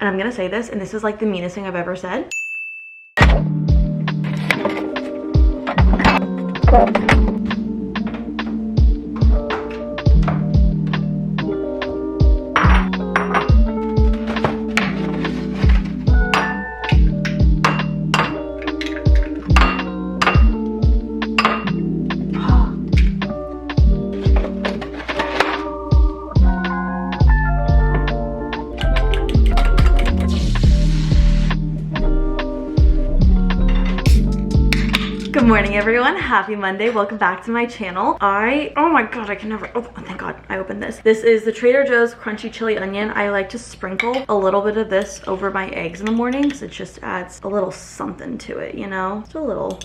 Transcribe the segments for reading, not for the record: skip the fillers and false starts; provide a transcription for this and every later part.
And I'm gonna say this, and this is like the meanest thing I've ever said. Good morning, everyone. Happy Monday. Welcome back to my channel. Oh my god, I can never, oh thank god I opened this. This is the Trader Joe's crunchy chili onion. I like to sprinkle a little bit of this over my eggs in the morning because it just adds a little something to it, you know? Just a little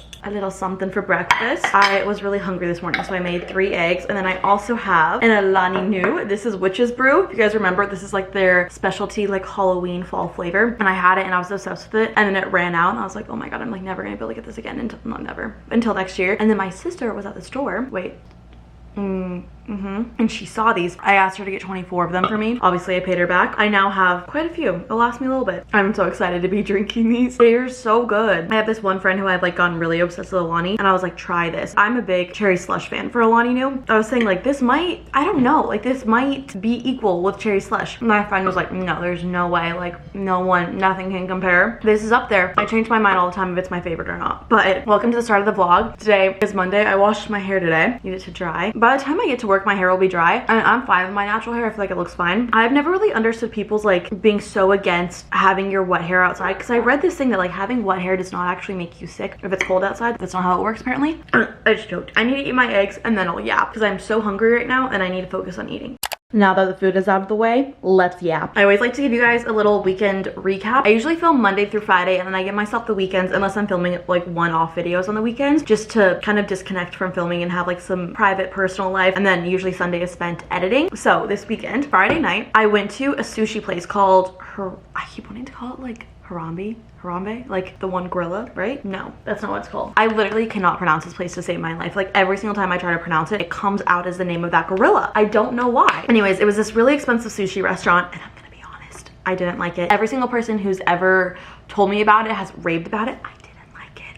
something for breakfast. I was really hungry this morning, so I made 3 eggs. And then I also have an Alani Nu. This is Witch's Brew. If you guys remember, this is like their specialty like Halloween fall flavor. And I had it and I was obsessed with it. And then it ran out and I was like, oh my god, I'm like never gonna be able to get this again until, not never, until next year. And then my sister was at the store. Wait. And she saw these. I asked her to get 24 of them for me. Obviously I paid her back. I now have quite a few. It'll last me a little bit. I'm so excited to be drinking these. They are so good. I have this one friend who I've like gotten really obsessed with Alani, and I was like, try this. I'm a big cherry slush fan for Alani Nu. I was saying like this might, I don't know, like this might be equal with cherry slush. My friend was like, no, there's no way, like nothing can compare. This is up there. I change my mind all the time if it's my favorite or not. But welcome to the start of the vlog. Today is Monday. I washed my hair today. Need it to dry. By the time I get to work, my hair will be dry. And I'm fine with my natural hair. I feel like it looks fine. I've never really understood people's like being so against having your wet hair outside, because I read this thing that like having wet hair does not actually make you sick if it's cold outside. That's not how it works apparently. I just joked. I need to eat my eggs and then I'll yap because I'm so hungry right now and I need to focus on eating. Now that the food is out of the way, let's yap. I always like to give you guys a little weekend recap. I usually film Monday through Friday and then I give myself the weekends, unless I'm filming like one-off videos on the weekends, just to kind of disconnect from filming and have like some private personal life. And then usually Sunday is spent editing. So this weekend, Friday night, I went to a sushi place called I keep wanting to call it like Harambe, like the one gorilla, right? No, that's not what it's called. I literally cannot pronounce this place to save my life. Like every single time I try to pronounce it, it comes out as the name of that gorilla. I don't know why. Anyways, it was this really expensive sushi restaurant and I'm gonna be honest, I didn't like it. Every single person who's ever told me about it has raved about it.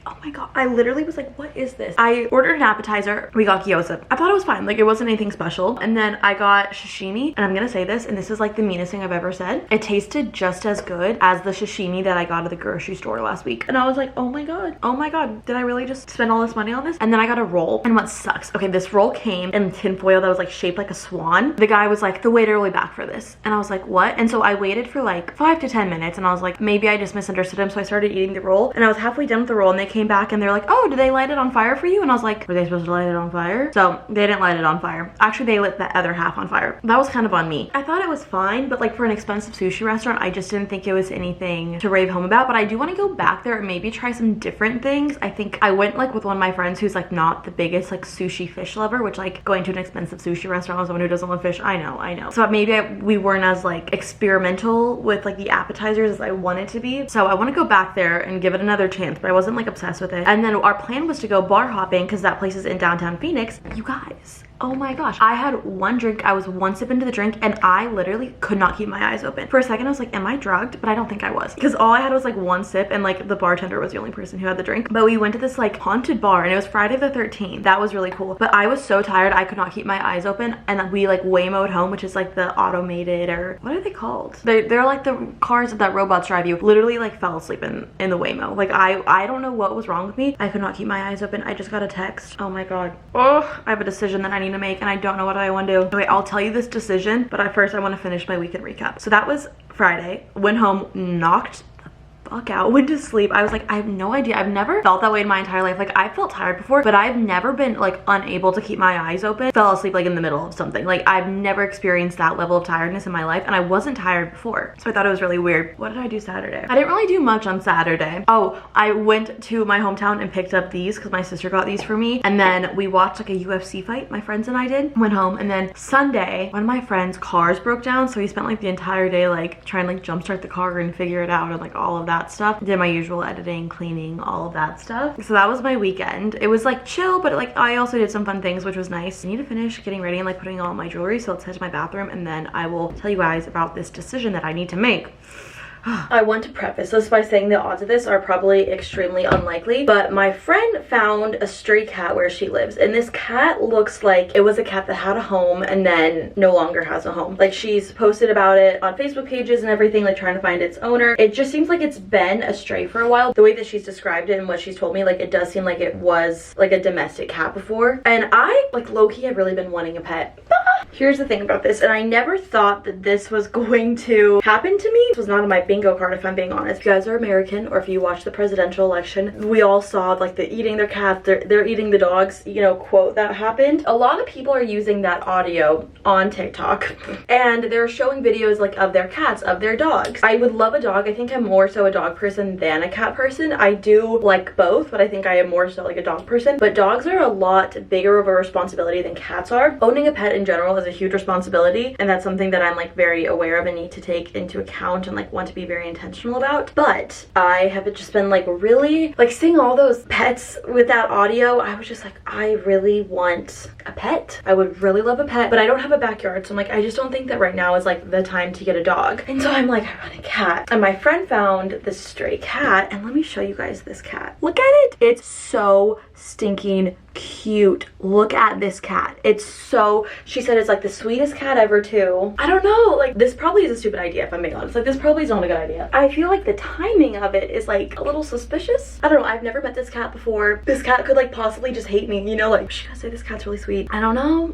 Oh my god, I literally was like, what is this? I ordered an appetizer. We got gyoza. I thought it was fine. Like it wasn't anything special. And then I got sashimi, and I'm gonna say this, and this is like the meanest thing I've ever said. It tasted just as good as the sashimi that I got at the grocery store last week. And I was like, oh my god, did I really just spend all this money on this? And then I got a roll, and what sucks, okay, this roll came in tinfoil that was like shaped like a swan. The guy was like, the waiter will be back for this. And I was like, what? And so I waited for like 5 to 10 minutes, and I was like, maybe I just misunderstood him. So I started eating the roll, and I was halfway done with the roll, and they came back and they're like, oh, did they light it on fire for you? And I was like, were they supposed to light it on fire? So they didn't light it on fire. Actually, they lit the other half on fire. That was kind of on me. I thought it was fine, but like for an expensive sushi restaurant, I just didn't think it was anything to rave home about. But I do want to go back there and maybe try some different things. I think I went like with one of my friends who's like not the biggest like sushi fish lover, which like going to an expensive sushi restaurant with someone who doesn't love fish, I know. So maybe we weren't as like experimental with like the appetizers as I wanted to be. So I want to go back there and give it another chance, but I wasn't like obsessed with it. And then our plan was to go bar hopping because that place is in downtown Phoenix. You guys, oh my gosh, I had one drink. I was one sip into the drink and I literally could not keep my eyes open. For a second I was like, am I drugged? But I don't think I was, because all I had was like one sip and like the bartender was the only person who had the drink. But we went to this like haunted bar and it was Friday the 13th. That was really cool. But I was so tired I could not keep my eyes open, and we like Waymo'd home, which is like the automated, or what are they called? They're like the cars that robots drive you. Literally like fell asleep in the Waymo. Like I don't know what was wrong with me. I could not keep my eyes open. I just got a text. Oh my god. Oh, I have a decision that I need to make and I don't know what I want to do. Okay, I'll tell you this decision, but first I want to finish my weekend recap. So that was Friday. Went home, knocked fuck out, went to sleep. I was like, I have no idea. I've never felt that way in my entire life. Like I felt tired before, but I've never been like unable to keep my eyes open. Fell asleep like in the middle of something. Like I've never experienced that level of tiredness in my life, and I wasn't tired before. So I thought it was really weird. What did I do Saturday? I didn't really do much on Saturday. Oh, I went to my hometown and picked up these because my sister got these for me. And then we watched like a UFC fight, my friends and I did. Went home, and then Sunday, one of my friends' cars broke down. So we spent like the entire day like trying to like jumpstart the car and figure it out and like all of that stuff. Did my usual editing, cleaning, all of that stuff. So that was my weekend. It was like chill, but like I also did some fun things, which was nice. I need to finish getting ready and like putting on my jewelry. So let's head to my bathroom and then I will tell you guys about this decision that I need to make. I want to preface this by saying the odds of this are probably extremely unlikely, but my friend found a stray cat where she lives, and this cat looks like it was a cat that had a home and then no longer has a home. Like, she's posted about it on Facebook pages and everything, like trying to find its owner. It just seems like it's been a stray for a while. The way that she's described it and what she's told me, like, it does seem like it was like a domestic cat before. And I, like, low-key have really been wanting a pet. Here's the thing about this, and I never thought that this was going to happen to me. This was not on my bingo card, if I'm being honest. If you guys are American, or if you watch the presidential election, we all saw like the eating their cats, they're eating the dogs, you know, quote that happened. A lot of people are using that audio on TikTok, and they're showing videos like of their cats, of their dogs. I would love a dog. I think I'm more so a dog person than a cat person. I do like both, but I think I am more so like a dog person. But dogs are a lot bigger of a responsibility than cats are. Owning a pet in general is a huge responsibility, and that's something that I'm like very aware of and need to take into account and like want to be very intentional about. But I have just been like really like seeing all those pets with that audio. I was just like, I really want a pet. I would really love a pet, but I don't have a backyard, so I'm like, I just don't think that right now is like the time to get a dog. And so I'm like, I want a cat. And my friend found this stray cat, and let me show you guys this cat. Look at it. It's so stinking cute. Look at this cat. It's so, she said it's like the sweetest cat ever too. I don't know, like this probably is a stupid idea if I'm being honest. Like this probably is not a good idea. I feel like the timing of it is like a little suspicious. I don't know, I've never met this cat before. This cat could like possibly just hate me, you know, like she gonna say this cat's really sweet. I don't know.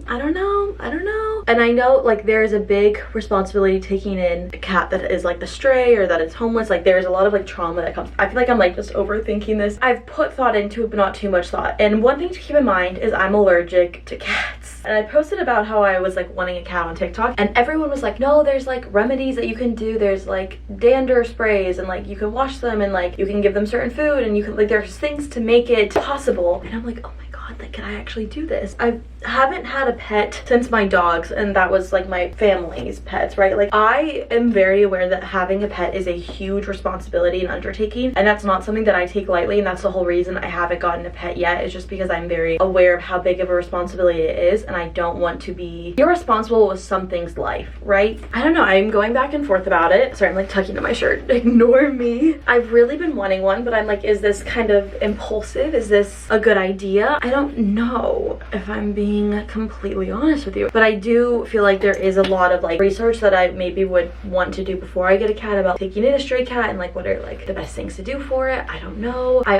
And I know like there's a big responsibility taking in a cat that is like the stray or that is homeless. Like there's a lot of like trauma that comes. I feel like I'm like just overthinking this. I've put thought into it, but not too much thought. And one thing to keep in mind is I'm allergic to cats. And I posted about how I was like wanting a cat on TikTok, and everyone was like, no, there's like remedies that you can do. There's like dander sprays, and like you can wash them, and like you can give them certain food, and you can like there's things to make it possible. And I'm like, oh my god, like can I actually do this? I haven't had a pet since my dogs, and that was like my family's pets, right? Like I am very aware that having a pet is a huge responsibility and undertaking, and that's not something that I take lightly, and that's the whole reason I haven't gotten a pet yet, is just because I'm very aware of how big of a responsibility it is, and I don't want to be irresponsible with something's life, right? I don't know, I'm going back and forth about it. Sorry, I'm like tucking in my shirt. Ignore me. I've really been wanting one, but I'm like, is this kind of impulsive? Is this a good idea? I don't know if I'm being completely honest with you, but I do feel like there is a lot of like research that I maybe would want to do before I get a cat about taking in a stray cat and like what are like the best things to do for it. I don't know. I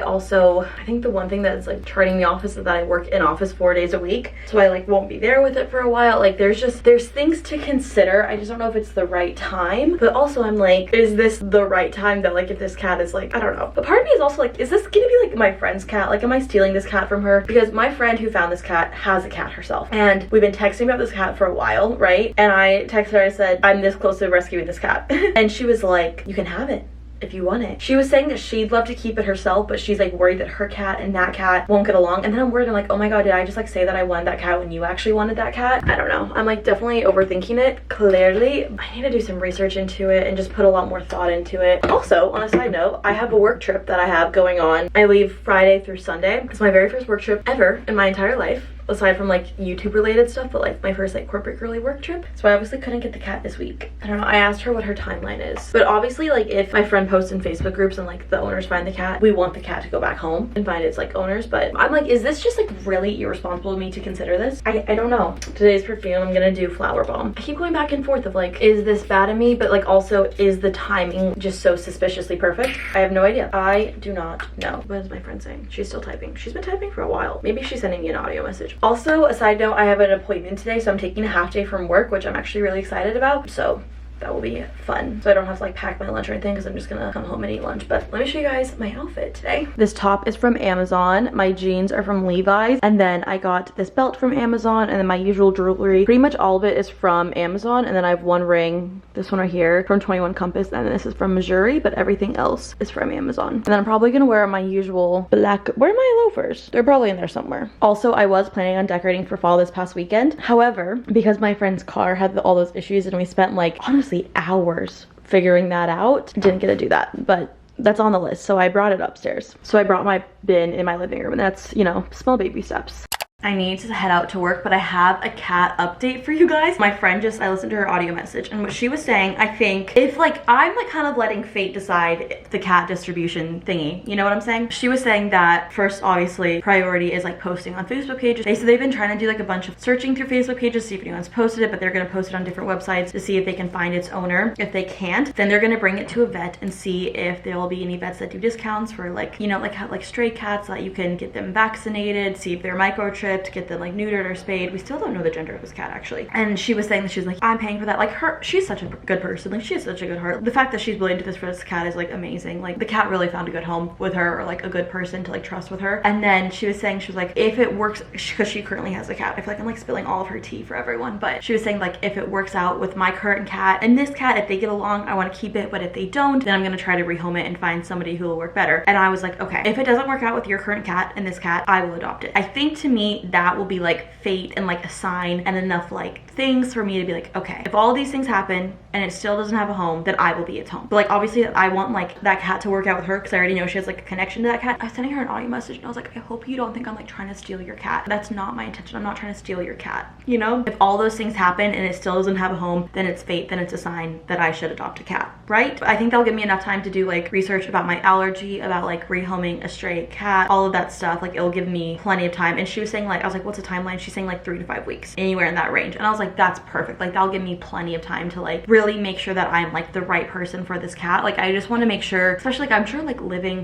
think the one thing that's like turning me off is that I work in office 4 days a week, so I like won't be there with it for a while. Like there's things to consider. I just don't know if it's the right time, but also I'm like, is this the right time that like if this cat is like, I don't know. But part of me is also like, is this gonna be like my friend's cat? Like am I stealing this cat from her? Because my friend who found this cat has a cat herself, and we've been texting about this cat for a while, right? And I texted her, I said, I'm this close to rescuing this cat. And she was like, you can have it if you want it. She was saying that she'd love to keep it herself, but she's like worried that her cat and that cat won't get along. And then I'm worried, I'm like, oh my god, did I just like say that I wanted that cat when you actually wanted that cat? I don't know. I'm like definitely overthinking it, clearly. I need to do some research into it and just put a lot more thought into it. Also, on a side note, I have a work trip that I have going on. I leave Friday through Sunday. It's my very first work trip ever in my entire life, aside from like YouTube related stuff, but like my first like corporate girly work trip. So I obviously couldn't get the cat this week. I don't know, I asked her what her timeline is, but obviously like if my friend posts in Facebook groups and like the owners find the cat, we want the cat to go back home and find its like owners. But I'm like, is this just like really irresponsible of me to consider this? I don't know. Today's perfume, I'm gonna do Flower Bomb. I keep going back and forth of like, is this bad of me? But like also, is the timing just so suspiciously perfect? I have no idea. I do not know. What is my friend saying? She's still typing. She's been typing for a while. Maybe she's sending me an audio message. Also, a side note, I have an appointment today, so I'm taking a half day from work, which I'm actually really excited about. So that will be fun. So I don't have to like pack my lunch or anything, because I'm just gonna come home and eat lunch. But let me show you guys my outfit today. This top is from Amazon. My jeans are from Levi's. And then I got this belt from Amazon, and then my usual jewelry. Pretty much all of it is from Amazon. And then I have one ring, this one right here, from 21 Compass. And then this is from Missouri, but everything else is from Amazon. And then I'm probably gonna wear my usual black, where are my loafers? They're probably in there somewhere. Also, I was planning on decorating for fall this past weekend. However, because my friend's car had all those issues and we spent like, honestly, hours figuring that out, didn't get to do that, but that's on the list. So I brought it upstairs. So I brought my bin in my living room, and that's, you know, small baby steps. I need to head out to work, but I have a cat update for you guys. My friend I listened to her audio message, and what she was saying, I think if like I'm like kind of letting fate decide the cat distribution thingy, you know what I'm saying? She was saying that first, obviously, priority is like posting on Facebook pages. They said they've been trying to do like a bunch of searching through Facebook pages, see if anyone's posted it, but they're gonna post it on different websites to see if they can find its owner. If they can't, then they're gonna bring it to a vet and see if there will be any vets that do discounts for like, you know, like stray cats, that you can get them vaccinated, see if they're microchipped, get them like neutered or spayed. We still don't know the gender of this cat actually. And she was saying that she's like, I'm paying for that. Like she's such a good person. Like she has such a good heart. The fact that she's willing to do this for this cat is like amazing. Like the cat really found a good home with her, or like a good person to like trust with her. And then she was saying, she was like, if it works, because she currently has a cat. I feel like I'm like spilling all of her tea for everyone, but she was saying like, if it works out with my current cat and this cat, if they get along, I want to keep it, but if they don't, then I'm gonna try to rehome it and find somebody who will work better. And I was like, okay, if it doesn't work out with your current cat and this cat, I will adopt it. I think to me that will be like fate and like a sign and enough like things for me to be like, okay, if all these things happen and it still doesn't have a home, then I will be its home. But like obviously I want like that cat to work out with her, because I already know she has like a connection to that cat. I was sending her an audio message and I was like, I hope you don't think I'm like trying to steal your cat. That's not my intention. I'm not trying to steal your cat, you know? If all those things happen and it still doesn't have a home, then it's fate, then it's a sign that I should adopt a cat, right? But I think that'll give me enough time to do like research about my allergy, about like rehoming a stray cat, all of that stuff. Like it'll give me plenty of time. And she was saying like, I was like, what's a timeline? She's saying like 3 to 5 weeks, anywhere in that range. And I was like, that's perfect. Like that'll give me plenty of time to like really make sure that I'm like the right person for this cat. Like I just want to make sure, especially like I'm sure like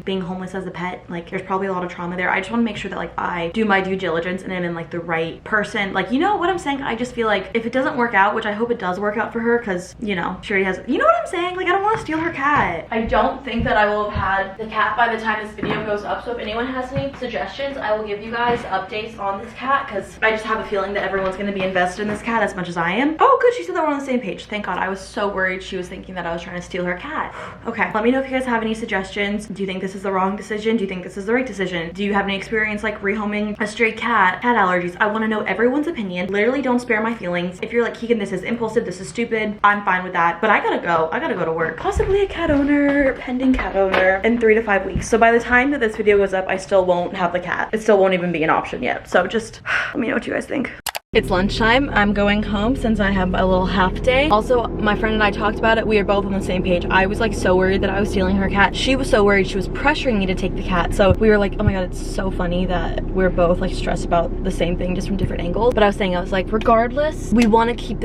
being homeless as a pet, like there's probably a lot of trauma there. I just want to make sure that like I do my due diligence and I'm in like the right person. Like, you know what I'm saying? I just feel like if it doesn't work out, which I hope it does work out for her, because you know she already has, you know what I'm saying? Like I don't want to steal her cat. I don't think that I will have had the cat by the time this video goes up, so if anyone has any suggestions, I will give you guys updates on this cat, because I just have a feeling that everyone's going to be invested in this cat as much as I am. Oh good, she said that we're on the same page. Thank God. I was so worried she was thinking that I was trying to steal her cat. Okay, let me know if you guys have any suggestions. Do you think this is the wrong decision? Do you think this is the right decision? Do you have any experience like rehoming a stray cat allergies? I want to know everyone's opinion. Literally don't spare my feelings. If you're like, Keegan, this is impulsive, this is stupid, I'm fine with that, but I gotta go to work. Possibly a cat owner, pending cat owner in 3 to 5 weeks. So by the time that this video goes up, I still won't have the cat. It still won't even be an option yet. So just let me know what you guys think. It's lunchtime. I'm going home since I have a little half day. Also, my friend and I talked about it. We are both on the same page. I was like so worried that I was stealing her cat. She was so worried. She was pressuring me to take the cat. So we were like, oh my God, it's so funny that we're both like stressed about the same thing, just from different angles. But I was like, regardless, we want to keep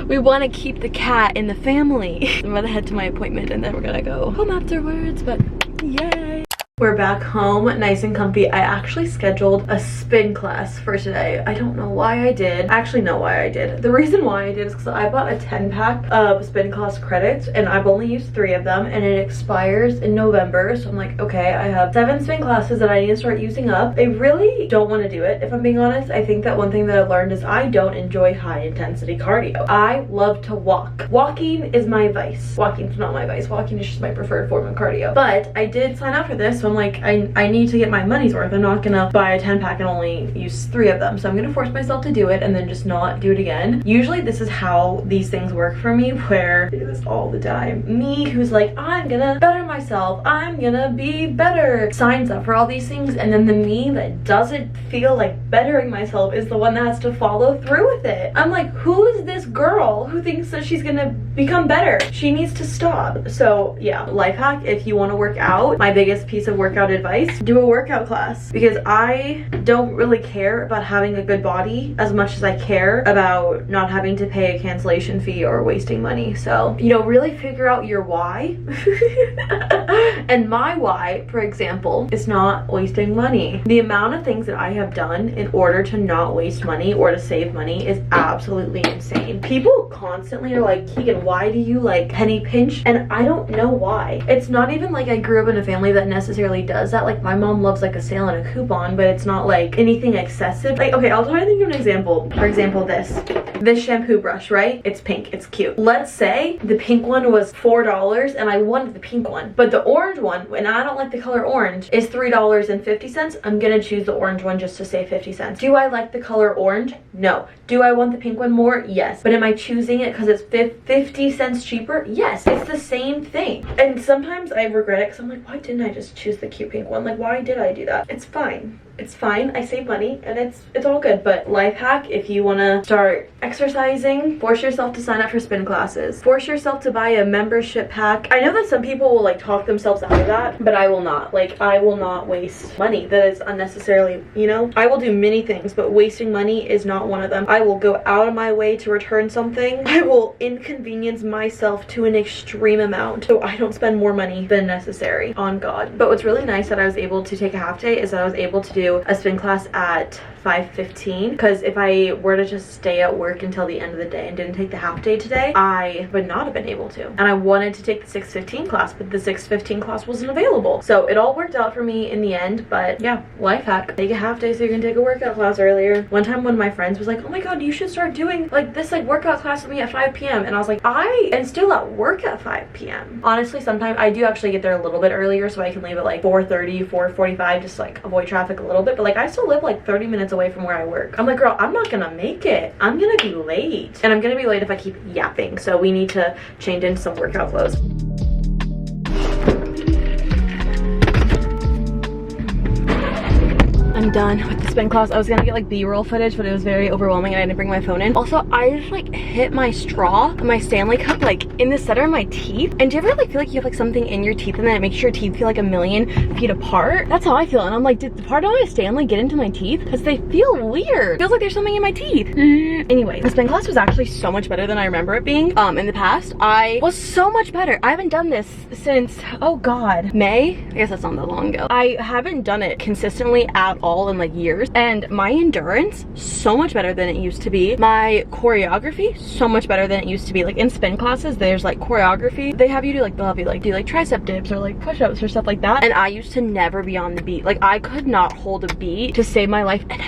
we want to keep the cat in the family. I'm gonna head to my appointment and then we're gonna go home afterwards, but yay. We're back home, nice and comfy. I actually scheduled a spin class for today. I don't know why I did. I actually know why I did. The reason why I did is because I bought a 10-pack of spin class credits and I've only used 3 of them and it expires in November. So I'm like, okay, I have 7 spin classes that I need to start using up. I really don't want to do it, if I'm being honest. I think that one thing that I've learned is I don't enjoy high intensity cardio. I love to walk. Walking is my vice. Walking's not my vice. Walking is just my preferred form of cardio. But I did sign up for this, so I'm like, I need to get my money's worth. I'm not gonna buy a 10-pack and only use 3 of them. So I'm gonna force myself to do it and then just not do it again. Usually this is how these things work for me, where I do this all the time. Me, who's like, I'm gonna better myself, I'm gonna be better, signs up for all these things, and then the me that doesn't feel like bettering myself is the one that has to follow through with it. I'm like, who is this girl who thinks that she's gonna become better? She needs to stop. So yeah, life hack, if you want to work out, my biggest piece of workout advice, do a workout class, because I don't really care about having a good body as much as I care about not having to pay a cancellation fee or wasting money. So, you know, really figure out your why. And my why, for example, is not wasting money. The amount of things that I have done in order to not waste money or to save money is absolutely insane. People constantly are like, Keegan, why do you like penny pinch? And I don't know why. It's not even like I grew up in a family that necessarily does that. Like my mom loves like a sale and a coupon, but it's not like anything excessive. Like, okay, I'll try to think of an example. For example, this shampoo brush, right? It's pink, it's cute. Let's say the pink one was $4 and I wanted the pink one, but the orange one, and I don't like the color orange, is $3.50. I'm gonna choose the orange one just to save 50 cents. Do I like the color orange? No. Do I want the pink one more? Yes. But am I choosing it because it's 50 cents cheaper? Yes. It's the same thing. And sometimes I regret it because I'm like, why didn't I just choose the cute pink one? Like, why did I do that? It's fine. It's fine. I save money and it's all good. But life hack, if you want to start exercising, force yourself to sign up for spin classes. Force yourself to buy a membership pack. I know that some people will like talk themselves out of that, but I will not. Like, I will not waste money that is unnecessarily, you know? I will do many things, but wasting money is not one of them. I will go out of my way to return something. I will inconvenience myself to an extreme amount so I don't spend more money than necessary, on God. But what's really nice that I was able to take a half day is that I was able to do a spin class at 5:15, because if I were to just stay at work until the end of the day and didn't take the half day today, I would not have been able to. And I wanted to take the 6:15 class, but the 6:15 class wasn't available. So it all worked out for me in the end. But yeah, life hack, take a half day so you can take a workout class earlier. One time one of my friends was like, oh my god, you should start doing like this like workout class with me at 5 p.m. and I was like, I am still at work at 5 p.m. Honestly, sometimes I do actually get there a little bit earlier so I can leave at like 4:30, 4:45, just like avoid traffic a little bit. But like I still live like 30 minutes away from where I work. I'm like, girl, I'm not gonna make it. I'm gonna be late. And I'm gonna be late if I keep yapping. So we need to change into some workout clothes. I'm done with the spin class. I was gonna get like B-roll footage, but it was very overwhelming and I didn't bring my phone in. Also, I just like hit my straw, my Stanley cup, like in the center of my teeth. And do you ever like feel like you have like something in your teeth and then it makes your teeth feel like a million feet apart? That's how I feel. And I'm like, did the part of my Stanley get into my teeth? Because they feel weird. Feels like there's something in my teeth. Anyway, the spin class was actually so much better than I remember it being. In the past, I was so much better. I haven't done this since, oh God, May? I guess that's not that long ago. I haven't done it consistently at all in like years, and my endurance so much better than it used to be. My choreography so much better than it used to be. Like in spin classes, there's like choreography. They have you do like, they'll have you like do like tricep dips or like push-ups or stuff like that, and I used to never be on the beat. Like I could not hold a beat to save my life, and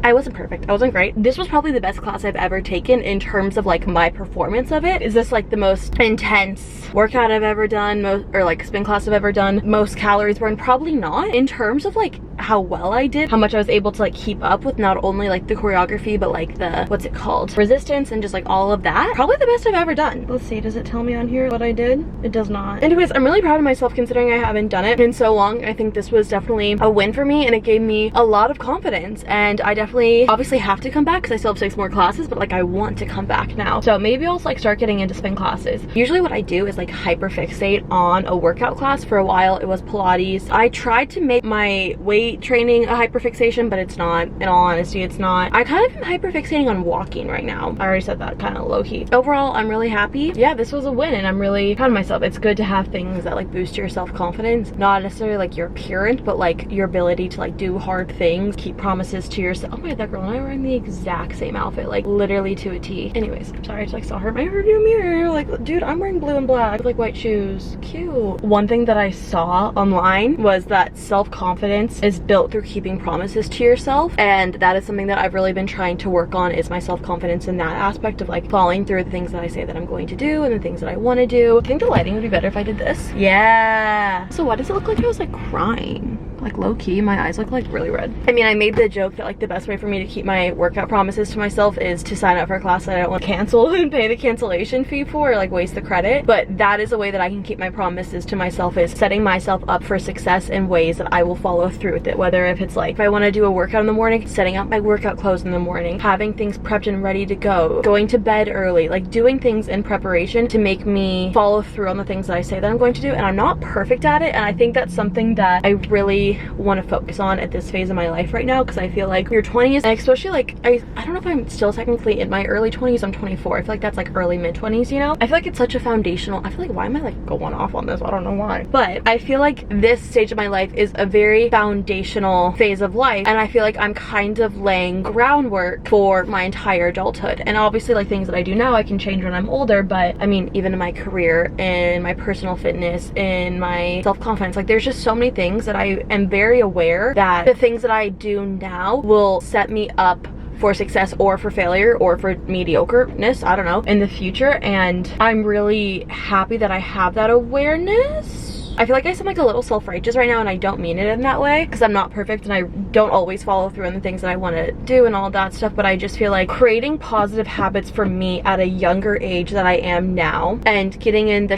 I wasn't perfect. I wasn't great. This was probably the best class I've ever taken in terms of like my performance of it. Is this like the most intense workout I've ever done, or like spin class I've ever done, most calories burned? Probably not. In terms of like how well I did, how much I was able to like keep up with not only like the choreography but like the, what's it called, resistance, and just like all of that, probably the best I've ever done. Let's see, does it tell me on here what I did? It does not. Anyways, I'm really proud of myself considering I haven't done it in so long. I think this was definitely a win for me and it gave me a lot of confidence, and I definitely obviously have to come back because I still have 6 more classes, but like I want to come back now. So maybe I'll like start getting into spin classes. Usually what I do is like hyper fixate on a workout class. For a while it was Pilates. I tried to make my weight training a hyperfixation, but it's not. In all honesty, it's not. I kind of am hyperfixating on walking right now. I already said that, kind of low-key. Overall, I'm really happy. Yeah, this was a win and I'm really proud of myself. It's good to have things that like boost your self-confidence, not necessarily like your appearance, but like your ability to like do hard things, keep promises to yourself. Oh my god, that girl and I are wearing the exact same outfit, like literally to a T. Anyways, I'm sorry, I just like saw her in my rearview mirror. Like, dude, I'm wearing blue and black with like white shoes. Cute. One thing that I saw online was that self-confidence is built through keeping promises to yourself, and that is something that I've really been trying to work on, is my self-confidence in that aspect of like following through the things that I say that I'm going to do and the things that I want to do. I think the lighting would be better if I did this. Yeah. So why does it look like I was like crying? Like low-key, my eyes look like really red. I mean, I made the joke that like the best way for me to keep my workout promises to myself is to sign up for a class that I don't want to cancel and pay the cancellation fee for, or like waste the credit. But that is a way that I can keep my promises to myself, is setting myself up for success in ways that I will follow through with it. Whether if it's like, if I want to do a workout in the morning, setting up my workout clothes in the morning, having things prepped and ready to go, going to bed early, like doing things in preparation to make me follow through on the things that I say that I'm going to do. And I'm not perfect at it, and I think that's something that I really want to focus on at this phase of my life right now, because I feel like your 20s, and especially like I don't know if I'm still technically in my early 20s. I'm 24. I feel like that's like early mid 20s, you know? I feel like it's such a foundational, I feel like, why am I like going off on this? I don't know why, but I feel like this stage of my life is a very foundational phase of life, and I feel like I'm kind of laying groundwork for my entire adulthood. And obviously like things that I do now I can change when I'm older, but I mean, even in my career, in my personal fitness, in my self-confidence, like there's just so many things that I am very aware that the things that I do now will set me up for success or for failure or for mediocreness, I don't know, in the future. And I'm really happy that I have that awareness. I feel like I sound like a little self-righteous right now, and I don't mean it in that way, because I'm not perfect and I don't always follow through on the things that I want to do and all that stuff, but I just feel like creating positive habits for me at a younger age than I am now, and getting in the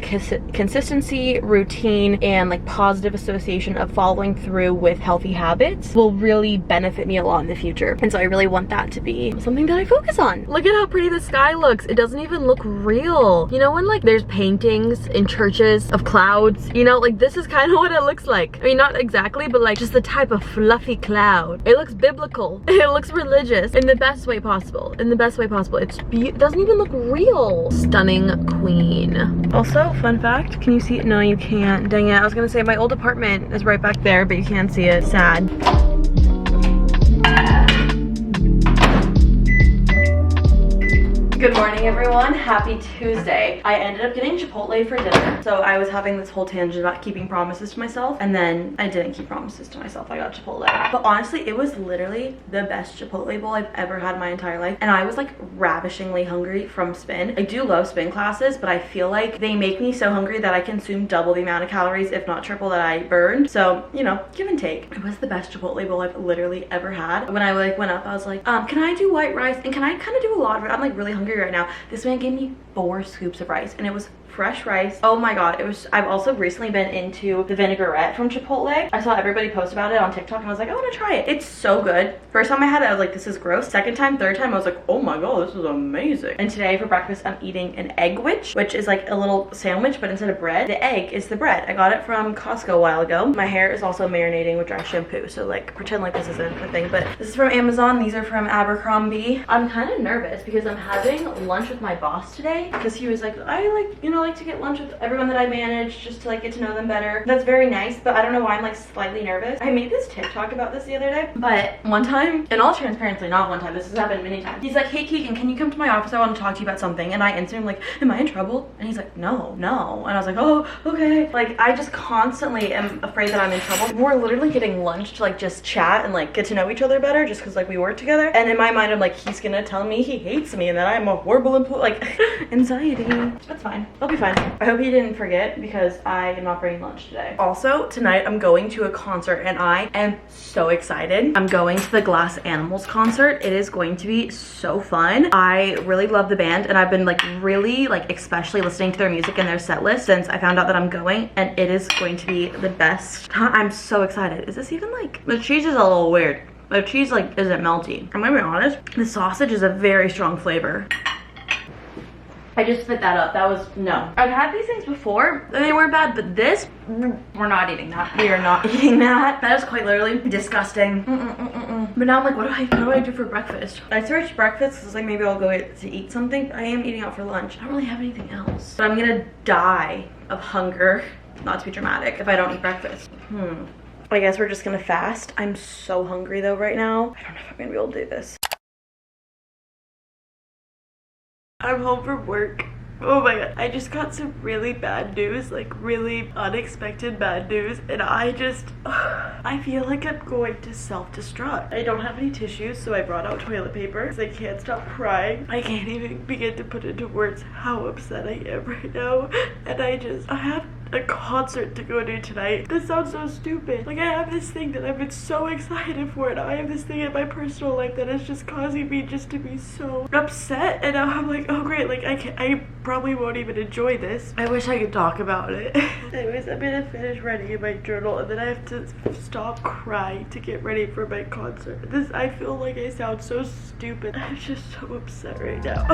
consistency, routine, and like positive association of following through with healthy habits will really benefit me a lot in the future. And so I really want that to be something that I focus on. Look at how pretty the sky looks. It doesn't even look real. You know when like there's paintings in churches of clouds, you know, like this is kind of what it looks like. I mean, not exactly, but like just the type of fluffy cloud. It looks biblical. It looks religious in the best way possible. In the best way possible. It doesn't even look real. Stunning queen. Also, fun fact, can you see it? No, you can't. Dang it. I was gonna say my old apartment is right back there, but you can't see it. Sad. Good morning, everyone. Happy Tuesday. I ended up getting Chipotle for dinner. So I was having this whole tangent about keeping promises to myself, and then I didn't keep promises to myself. I got Chipotle. But honestly, it was literally the best Chipotle bowl I've ever had in my entire life. And I was like ravishingly hungry from spin. I do love spin classes, but I feel like they make me so hungry that I consume double the amount of calories, if not triple, that I burned. So, you know, give and take. It was the best Chipotle bowl I've literally ever had. When I like went up, I was like, can I do white rice? And can I kind of do a lot of it? I'm like really hungry right now. This man gave me 4 scoops of rice, and it was fresh rice. Oh my god, it was. I've also recently been into the vinaigrette from Chipotle. I saw everybody post about it on TikTok, and I was like, I want to try it. It's so good. First time I had it, I was like, this is gross. Second time, third time, I was like, oh my god, this is amazing. And today for breakfast, I'm eating an egg which is like a little sandwich, but instead of bread, the egg is the bread. I got it from Costco a while ago. My hair is also marinating with dry shampoo, so like pretend like this isn't a thing, but this is from Amazon. These are from Abercrombie. I'm kind of nervous because I'm having lunch with my boss today, because he was like, I like, you know, like to get lunch with everyone that I manage just to like get to know them better. That's very nice, but I don't know why I'm like slightly nervous. I made this TikTok about this the other day, but one time, in all transparency, not one time, this has happened many times, he's like, hey Keegan, can you come to my office? I want to talk to you about something. And I instantly am like, am I in trouble? And he's like, no. And I was like, oh, okay. Like I just constantly am afraid that I'm in trouble. We're literally getting lunch to like just chat and like get to know each other better, just because like we work together. And in my mind, I'm like, he's gonna tell me he hates me and that I'm a horrible like anxiety. That's fine. I'll be fine. I hope he didn't forget, because I am not bringing lunch today. Also, tonight I'm going to a concert and I am so excited. I'm going to the Glass Animals concert. It is going to be so fun. I really love the band, and I've been like really like especially listening to their music and their set list since I found out that I'm going, and it is going to be the best. I'm so excited. Is this even like, the cheese is a little weird. The cheese like isn't melty. I'm gonna be honest, the sausage is a very strong flavor. I just spit that up. That was, no. I've had these things before and they weren't bad, but this, we're not eating that. We are not eating that. That is quite literally disgusting. But now I'm like, what do I do for breakfast? I searched breakfast because like maybe I'll go to eat something. I am eating out for lunch. I don't really have anything else. But I'm gonna die of hunger, not to be dramatic, if I don't eat breakfast. I guess we're just gonna fast. I'm so hungry though right now. I don't know if I'm gonna be able to do this. I'm home from work. Oh my god, I just got some really bad news, like really unexpected bad news, and I feel like I'm going to self-destruct. I don't have any tissues, so I brought out toilet paper because I can't stop crying. I can't even begin to put into words how upset I am right now, and I have a concert to go to tonight. This sounds so stupid. Like I have this thing that I've been so excited for, and I have this thing in my personal life that is just causing me just to be so upset, and now I'm like, oh great, like I probably won't even enjoy this. I wish I could talk about it. Anyways, I'm gonna finish writing in my journal, and then I have to stop crying to get ready for my concert. I feel like I sound so stupid. I'm just so upset right now.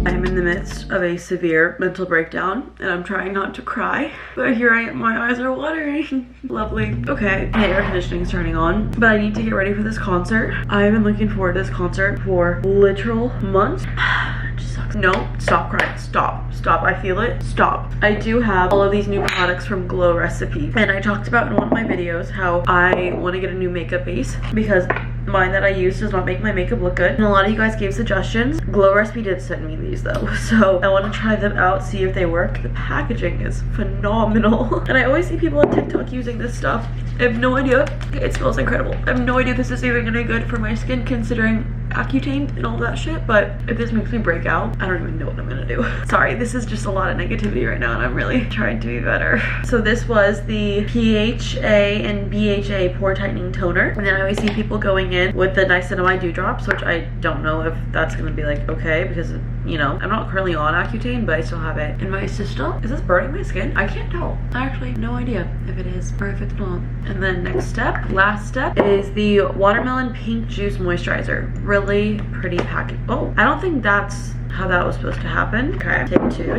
I'm in the midst of a severe mental breakdown and I'm trying not to cry, but here I am, my eyes are watering. Lovely. Okay, my air conditioning is turning on, but I need to get ready for this concert. I've been looking forward to this concert for literal months. It just sucks. No, stop crying. Stop. I feel it. Stop. I do have all of these new products from Glow Recipe, and I talked about in one of my videos how I want to get a new makeup base because mine that I use does not make my makeup look good, and a lot of you guys gave suggestions. Glow Recipe did send me these though, so I want to try them out, see if they work. The packaging is phenomenal, and I always see people on TikTok using this stuff. I have no idea. It smells incredible. I have no idea if this is even any good for my skin, considering Accutane and all that shit, but if this makes me break out, I don't even know what I'm gonna do. Sorry, this is just a lot of negativity right now and I'm really trying to be better. So this was the PHA and BHA pore tightening toner. And then I always see people going in with the niacinamide dewdrops, which I don't know if that's gonna be like okay, because you know, I'm not currently on Accutane, but I still have it in my system. Is this burning my skin? I can't tell. I actually have no idea if it is or if it's not. And then next step, last step, is the watermelon pink juice moisturizer. Really pretty package. Oh, I don't think that's how that was supposed to happen. Okay,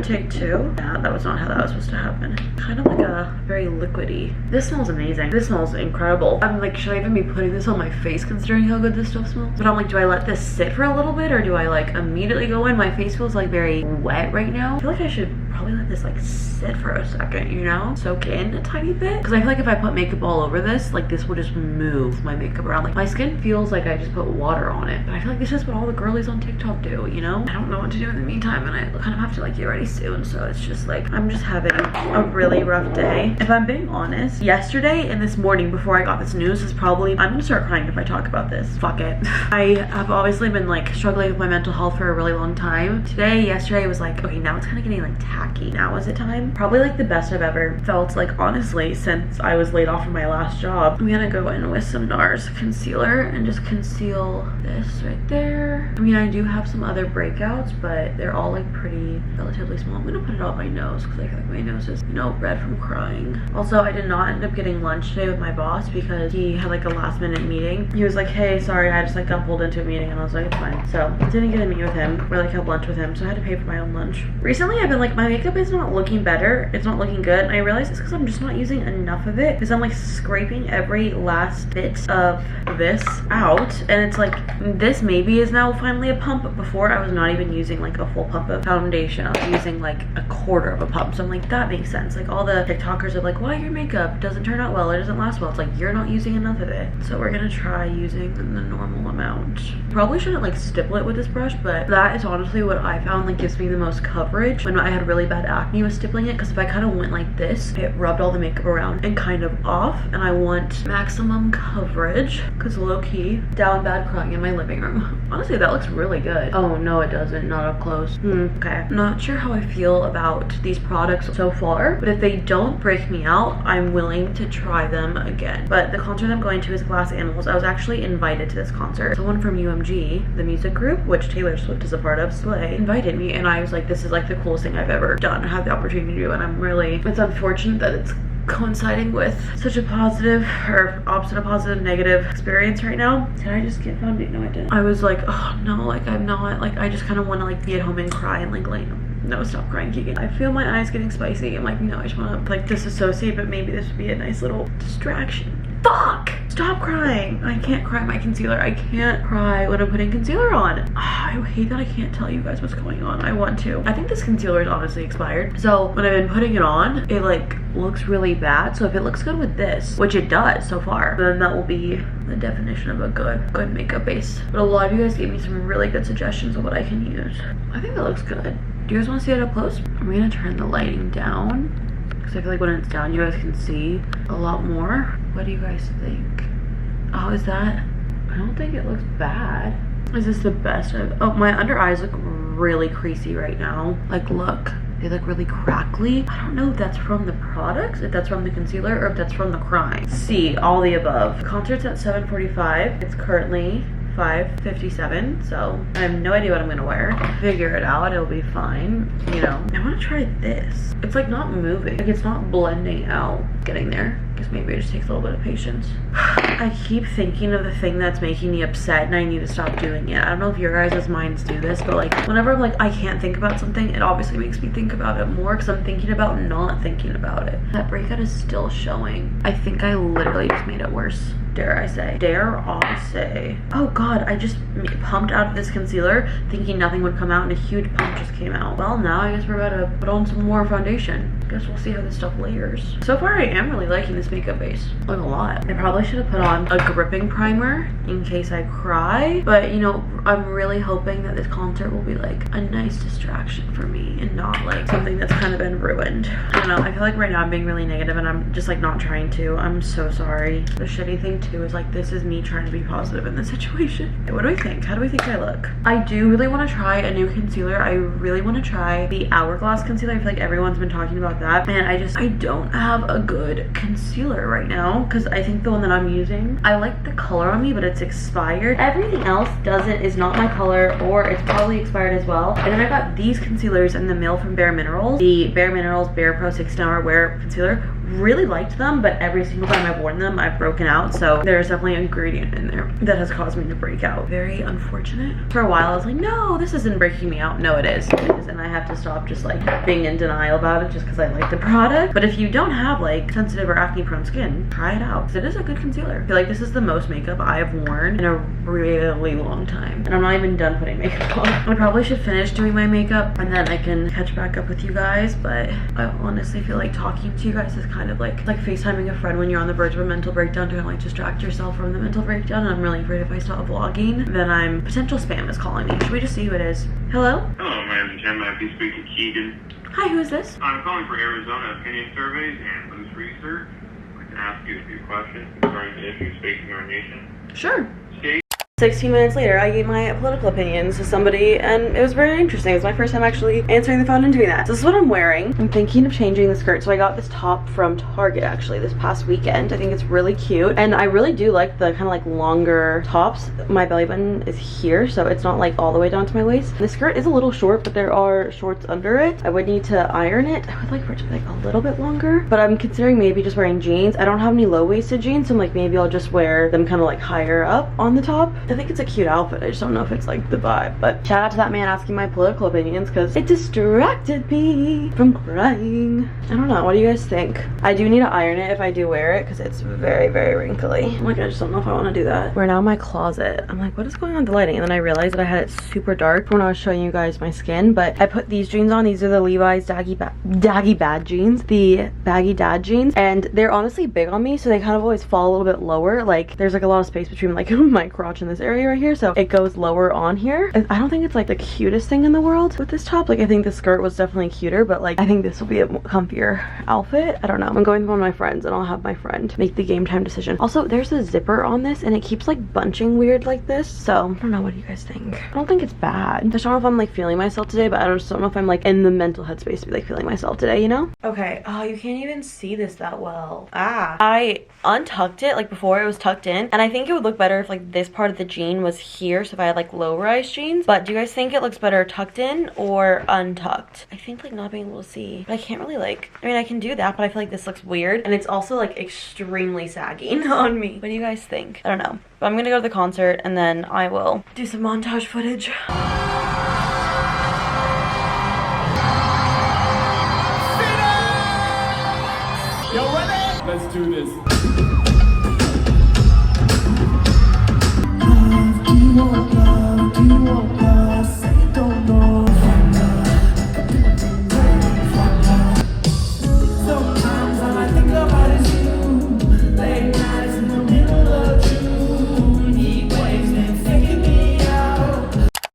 take two. Yeah, that was not how that was supposed to happen. Kind of like a very liquidy. This smells amazing. This smells incredible. I'm like, should I even be putting this on my face considering how good this stuff smells? But I'm like, do I let this sit for a little bit or do I like immediately go in? My face feels like very wet right now. I feel like I should probably let this like sit for a second, you know? Soak in a tiny bit. Because I feel like if I put makeup all over this, like this will just move my makeup around. Like my skin feels like I just put water on it. But I feel like this is what all the girlies on TikTok do, you know? I don't know what to do in the meantime and I kind of have to like get ready soon. So it's just like, I'm just having a really rough day. If I'm being honest, yesterday and this morning before I got this news is probably, I'm gonna start crying if I talk about this. Fuck it. I have obviously been like struggling with my mental health for a really long time. Yesterday was like, okay, now it's kind of getting like tacky. Now is it time? Probably like the best I've ever felt, like honestly, since I was laid off from my last job. I'm gonna go in with some NARS concealer and just conceal this right there. I mean, I do have some other breakouts, but they're all like pretty relatively small. I'm gonna put it on my nose because I feel like my nose is, you know, red from crying. Also, I did not end up getting lunch today with my boss because he had like a last minute meeting. He was like, hey, sorry, I just like got pulled into a meeting, and I was like, it's fine. So didn't get to meet with him or like have lunch with him, so I had to pay for my own lunch. Recently, I've been like, my makeup is not looking better. It's not looking good. And I realize it's because I'm just not using enough of it because I'm like scraping every last bit of this out. And it's like, this maybe is now finally a pump, but before I was not even using like a full pump of foundation. I was using like a quarter of a pump. So I'm like, that makes sense. Like all the TikTokers are like, why your makeup doesn't turn out well, it doesn't last well. It's like, you're not using enough of it. So we're gonna try using the normal amount. Probably shouldn't like stipple it with this brush, but that is honestly what I found like gives me the most coverage when I had really bad acne was stippling it, because if I kind of went like this, it rubbed all the makeup around and kind of off, and I want maximum coverage because low-key down bad crying in my living room. Honestly, that looks really good. Oh no, it doesn't, not up close. Okay, not sure how I feel about these products so far, but if they don't break me out, I'm willing to try them again. But the concert I'm going to is Glass Animals. I was actually invited to this concert. Someone from UMG, the music group, which Taylor Swift is a part of, Slay, invited me, and I was like, this is like the coolest thing I've ever done, had the opportunity to do, and I'm really, it's unfortunate that it's coinciding with such a positive or opposite of positive negative experience right now. Did I just get foundation? No, I didn't. I was like, oh no, like I'm not, like I just kind of want to like be at home and cry and like no, stop crying, Keegan. I feel my eyes getting spicy. I'm like, no, I just want to like disassociate, but maybe this would be a nice little distraction. Fuck! Stop crying. I can't cry my concealer. I can't cry when I'm putting concealer on. I hate that I can't tell you guys what's going on. I want to. I think this concealer is honestly expired. So when I've been putting it on, it like looks really bad. So if it looks good with this, which it does so far, then that will be the definition of a good makeup base. But a lot of you guys gave me some really good suggestions of what I can use. I think that looks good. Do you guys want to see it up close? I'm gonna turn the lighting down because I feel like when it's down, you guys can see a lot more. What do you guys think? Oh, is that? I don't think it looks bad. Is this the best oh, my under eyes look really creasy right now. Like, look, they look really crackly. I don't know if that's from the products, if that's from the concealer, or if that's from the crying. See, all the above. The concert's at 7:45. It's currently 5:57, so I have no idea what I'm gonna wear. Figure it out, it'll be fine, you know. I want to try this. It's like not moving, like it's not blending out. Getting there. Guess maybe it just takes a little bit of patience. I keep thinking of the thing that's making me upset and I need to stop doing it. I don't know if your guys' minds do this, but like whenever I'm like, I can't think about something, it obviously makes me think about it more because I'm thinking about not thinking about it. That breakout is still showing. I think I literally just made it worse. Dare I say. Dare I say. Oh god, I just pumped out of this concealer thinking nothing would come out and a huge pump just came out. Well, now I guess we're about to put on some more foundation. Guess we'll see how this stuff layers. So far I am really liking this makeup base. Like a lot. I probably should have put on a gripping primer in case I cry, but you know, I'm really hoping that this concert will be like a nice distraction for me and not like something that's kind of been ruined. I don't know, I feel like right now I'm being really negative and I'm just like not trying to. I'm so sorry. The shitty thing too is like, this is me trying to be positive in this situation. What do I think? How do I think I look? I do really want to try a new concealer. I really want to try the Hourglass concealer. I feel like everyone's been talking about that, and I don't have a good concealer right now because I think the one that I'm using, I like the color on me, but it's expired. Everything else is not my color, or it's probably expired as well. And then I got these concealers in the mail from Bare Minerals, the Bare Minerals Bare Pro 16 Hour Wear Concealer. Really liked them, but every single time I've worn them, I've broken out. So there's definitely an ingredient in there that has caused me to break out. Very unfortunate. For a while I was like, no, this isn't breaking me out. No, it is. It is. And I have to stop just like being in denial about it just because I like the product. But if you don't have like sensitive or acne prone skin, try it out, because it is a good concealer. I feel like this is the most makeup I've worn in a really long time, and I'm not even done putting makeup on. I probably should finish doing my makeup and then I can catch back up with you guys, but I honestly feel like talking to you guys is kind of like FaceTiming a friend when you're on the verge of a mental breakdown to like distract yourself from the mental breakdown. And I'm really afraid if I stop vlogging, then potential spam is calling me. Should we just see who it is? Hello? Hello, my name is Tim. I can speak to Keegan. Hi, who is this? I'm calling for Arizona Opinion Surveys and Loose Research. I can ask you a few questions regarding the issues facing our nation. Sure. State 16 minutes later, I gave my political opinions to somebody, and it was very interesting. It was my first time actually answering the phone and doing that. So this is what I'm wearing. I'm thinking of changing the skirt. So I got this top from Target actually this past weekend. I think it's really cute, and I really do like the kind of like longer tops. My belly button is here, so it's not like all the way down to my waist. The skirt is a little short, but there are shorts under it. I would need to iron it. I would like for it to be like a little bit longer, but I'm considering maybe just wearing jeans. I don't have any low-waisted jeans, so I'm like, maybe I'll just wear them kind of like higher up on the top. I think it's a cute outfit. I just don't know if it's like the vibe. But shout out to that man asking my political opinions, because it distracted me from crying. I don't know. What do you guys think? I do need to iron it if I do wear it, because it's very wrinkly. I'm like, I just don't know if I want to do that. We're now in my closet. I'm like, what is going on with the lighting? And then I realized that I had it super dark when I was showing you guys my skin. But I put these jeans on. These are the Levi's Daggy Bad jeans, the baggy dad jeans, and they're honestly big on me, so they kind of always fall a little bit lower. Like there's like a lot of space between like my crotch and this area right here, so it goes lower on here. I don't think it's like the cutest thing in the world with this top. Like I think the skirt was definitely cuter, but like I think this will be a comfier outfit. I don't know. I'm going with one of my friends, and I'll have my friend make the game time decision. Also, there's a zipper on this, and it keeps like bunching weird like this, so I don't know. What do you guys think? I don't think it's bad. I just don't know if I'm like feeling myself today, but I just don't know if I'm like in the mental headspace to be like feeling myself today, you know? Okay. Oh, you can't even see this that well. I untucked it like before it was tucked in, and I think it would look better if like this part of the jean was here, so if I had like low-rise jeans. But do you guys think it looks better tucked in or untucked? I think like not being able to see, but I can't really like, I mean I can do that, but I feel like this looks weird, and it's also like extremely sagging on me. What do you guys think? I don't know, but I'm gonna go to the concert and then I will do some montage footage. Y'all ready? Let's do this.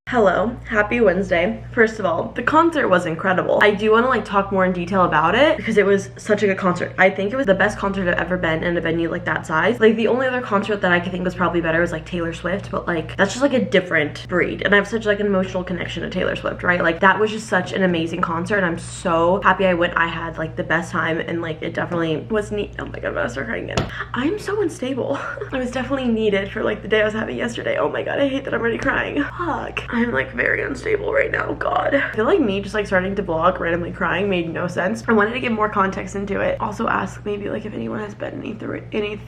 Hello, happy Wednesday. First of all, the concert was incredible. I do want to like talk more in detail about it because it was such a good concert. I think it was the best concert I've ever been in a venue like that size. Like the only other concert that I could think was probably better was like Taylor Swift, but like that's just like a different breed, and I have such like an emotional connection to Taylor Swift, right? Like that was just such an amazing concert, and I'm so happy I went. I had like the best time, and like it definitely was neat. Oh my god, I'm gonna start crying again. I'm so unstable. I was definitely needed for like the day I was having yesterday. Oh my god, I hate that I'm already crying. Fuck. I'm like very unstable right now. God, I feel like me just like starting to vlog randomly crying made no sense. I wanted to give more context into it. Also ask maybe like if anyone has been through anything.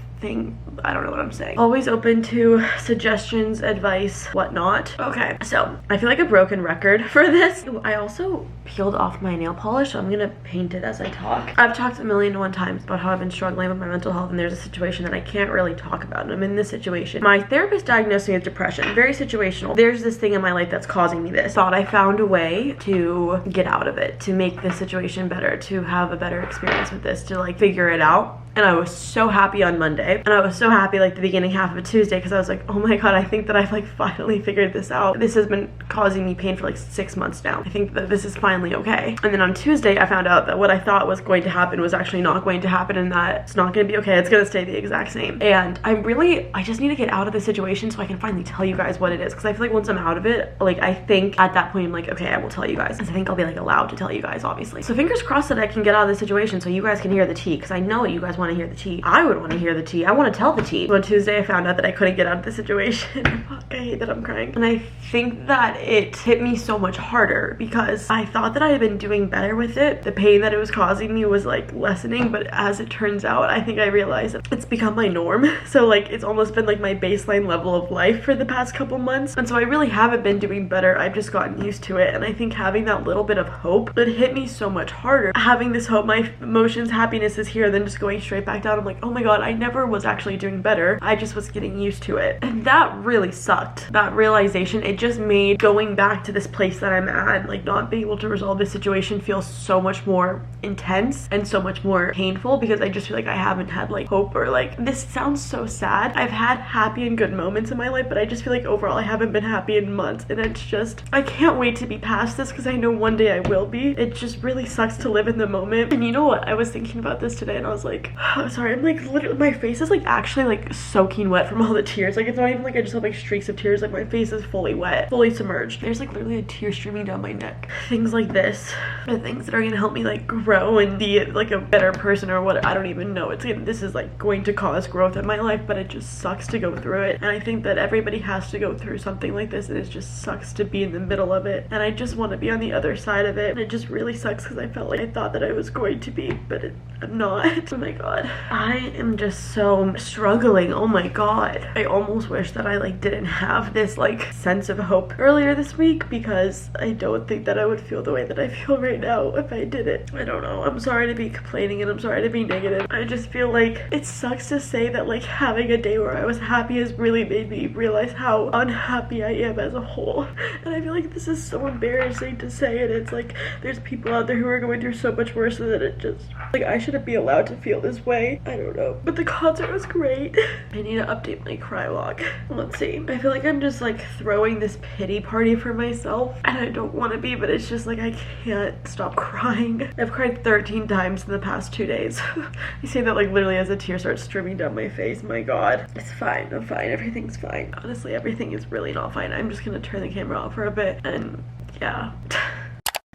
I don't know what I'm saying. Always open to suggestions, advice, whatnot. Okay, so I feel like a broken record for this. Ooh, I also peeled off my nail polish, so I'm gonna paint it as I talk. I've talked 1,000,001 times about how I've been struggling with my mental health, and there's a situation that I can't really talk about, and I'm in this situation. My therapist diagnosed me with depression. Very situational. There's this thing in my life that's causing me this. Thought I found a way to get out of it, to make this situation better, to have a better experience with this, to like figure it out. And I was so happy on Monday. And I was so happy like the beginning half of Tuesday because I was like, oh my god, I think that I've like finally figured this out. This has been causing me pain for like 6 months now. I think that this is finally okay. And then on Tuesday, I found out that what I thought was going to happen was actually not going to happen, and that it's not going to be okay. It's going to stay the exact same. And I just need to get out of the situation so I can finally tell you guys what it is, because I feel like once I'm out of it, like I think at that point I'm like, okay, I will tell you guys, because I think I'll be like allowed to tell you guys, obviously. So fingers crossed that I can get out of this situation so you guys can hear the tea, because I know you guys want to hear the tea. I would want to hear the tea. I want to tell the tea. So on Tuesday I found out that I couldn't get out of the situation. Fuck, I hate that I'm crying. And I think that it hit me so much harder because I thought that I had been doing better with it. The pain that it was causing me was like lessening, but as it turns out, I think I realized that it's become my norm. So like it's almost been like my baseline level of life for the past couple months. And so I really haven't been doing better. I've just gotten used to it. And I think having that little bit of hope, it hit me so much harder. Having this hope, my emotions, happiness is here, then just going straight back down. I'm like, oh my god, I never was actually doing better. I just was getting used to it. And that really sucked. That realization, it just made going back to this place that I'm at, like not being able to resolve this situation, feel so much more intense and so much more painful, because I just feel like I haven't had like hope, or like, this sounds so sad. I've had happy and good moments in my life, but I just feel like overall I haven't been happy in months, and it's just, I can't wait to be past this because I know one day I will be. It just really sucks to live in the moment. And you know what? I was thinking about this today and I was like, oh, sorry, I'm like literally, my face is like actually like soaking wet from all the tears. Like it's not even like I just have like streaks of tears, like my face is fully wet, fully submerged. There's like literally a tear streaming down my neck. Things like this are things that are gonna help me like grow and be like a better person, or what, I don't even know. This is like going to cause growth in my life, but it just sucks to go through it. And I think that everybody has to go through something like this, and it just sucks to be in the middle of it. And I just want to be on the other side of it. And it just really sucks because I felt like I thought that I was going to be, but I'm not. Oh my god. I am just so struggling. Oh my god. I almost wish that I like didn't have this like sense of hope earlier this week, because I don't think that I would feel the way that I feel right now if I did it. I don't know. I'm sorry to be complaining and I'm sorry to be negative. I just feel like it sucks to say that like having a day where I was happy has really made me realize how unhappy I am as a whole. And I feel like this is so embarrassing to say, and it's like there's people out there who are going through so much worse than it. Just like I shouldn't be allowed to feel this way. I don't know. But the concert was great. I need to update my cry log. Let's see. I feel like I'm just like throwing this pity party for myself, and I don't want to be, but it's just like I can't stop crying. I've cried 13 times in the past 2 days. I say that like literally as a tear starts streaming down my face. My god. It's fine. I'm fine. Everything's fine. Honestly, everything is really not fine. I'm just gonna turn the camera off for a bit, and yeah.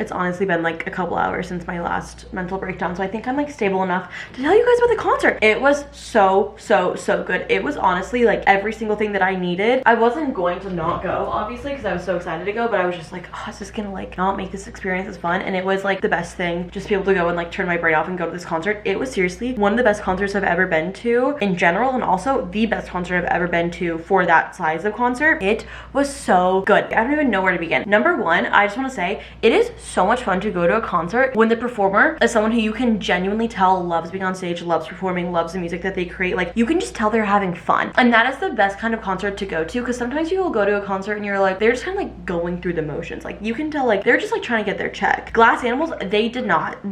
It's honestly been like a couple hours since my last mental breakdown, so I think I'm like stable enough to tell you guys about the concert. It was so good. It was honestly like every single thing that I needed. I wasn't going to not go, obviously, because I was so excited to go, but I was just like, oh, it's just gonna like not make this experience as fun. And it was like the best thing, just to be able to go and like turn my brain off and go to this concert. It was seriously one of the best concerts I've ever been to in general, and also the best concert I've ever been to for that size of concert. It was so good. I don't even know where to begin. Number one, I just want to say it is so much fun to go to a concert when the performer is someone who you can genuinely tell loves being on stage, loves performing, loves the music that they create. Like you can just tell they're having fun, and that is the best kind of concert to go to, because sometimes you will go to a concert and you're like, they're just kind of like going through the motions. Like you can tell like they're just like trying to get their check. Glass Animals, they did not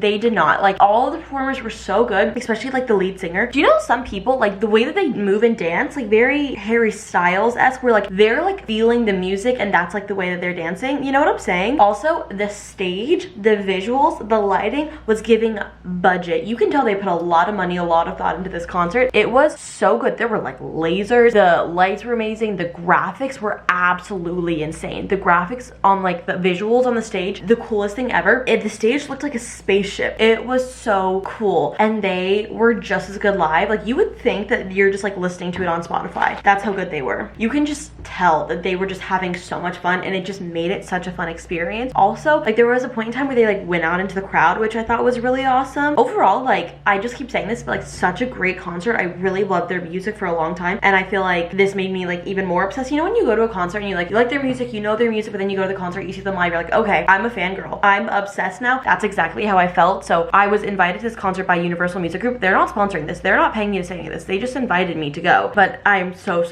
like, all of the performers were so good, especially like the lead singer. Do you know some people, like the way that they move and dance, like very Harry Styles-esque, where like they're like feeling the music and that's like the way that they're dancing, you know what I'm saying? Also the stage, the visuals, the lighting was giving budget. You can tell they put a lot of money, a lot of thought into this concert. It was so good. There were like lasers, the lights were amazing, the graphics were absolutely insane. The graphics on like the visuals on the stage, the coolest thing ever. The stage looked like a spaceship. It was so cool, and they were just as good live. Like you would think that you're just like listening to it on Spotify. That's how good they were. You can just tell that they were just having so much fun, and it just made it such a fun experience. Also, like there was a point in time where they like went out into the crowd, which I thought was really awesome. Overall, like I just keep saying this, but like such a great concert. I really loved their music for a long time, and I feel like this made me like even more obsessed. You know when you go to a concert and you like their music, you know their music, but then you go to the concert, you see them live, you're like, okay, I'm a fangirl. I'm obsessed now. That's exactly how I felt. So I was invited to this concert by Universal Music Group. They're not sponsoring this. They're not paying me to say any of this. They just invited me to go. But I'm so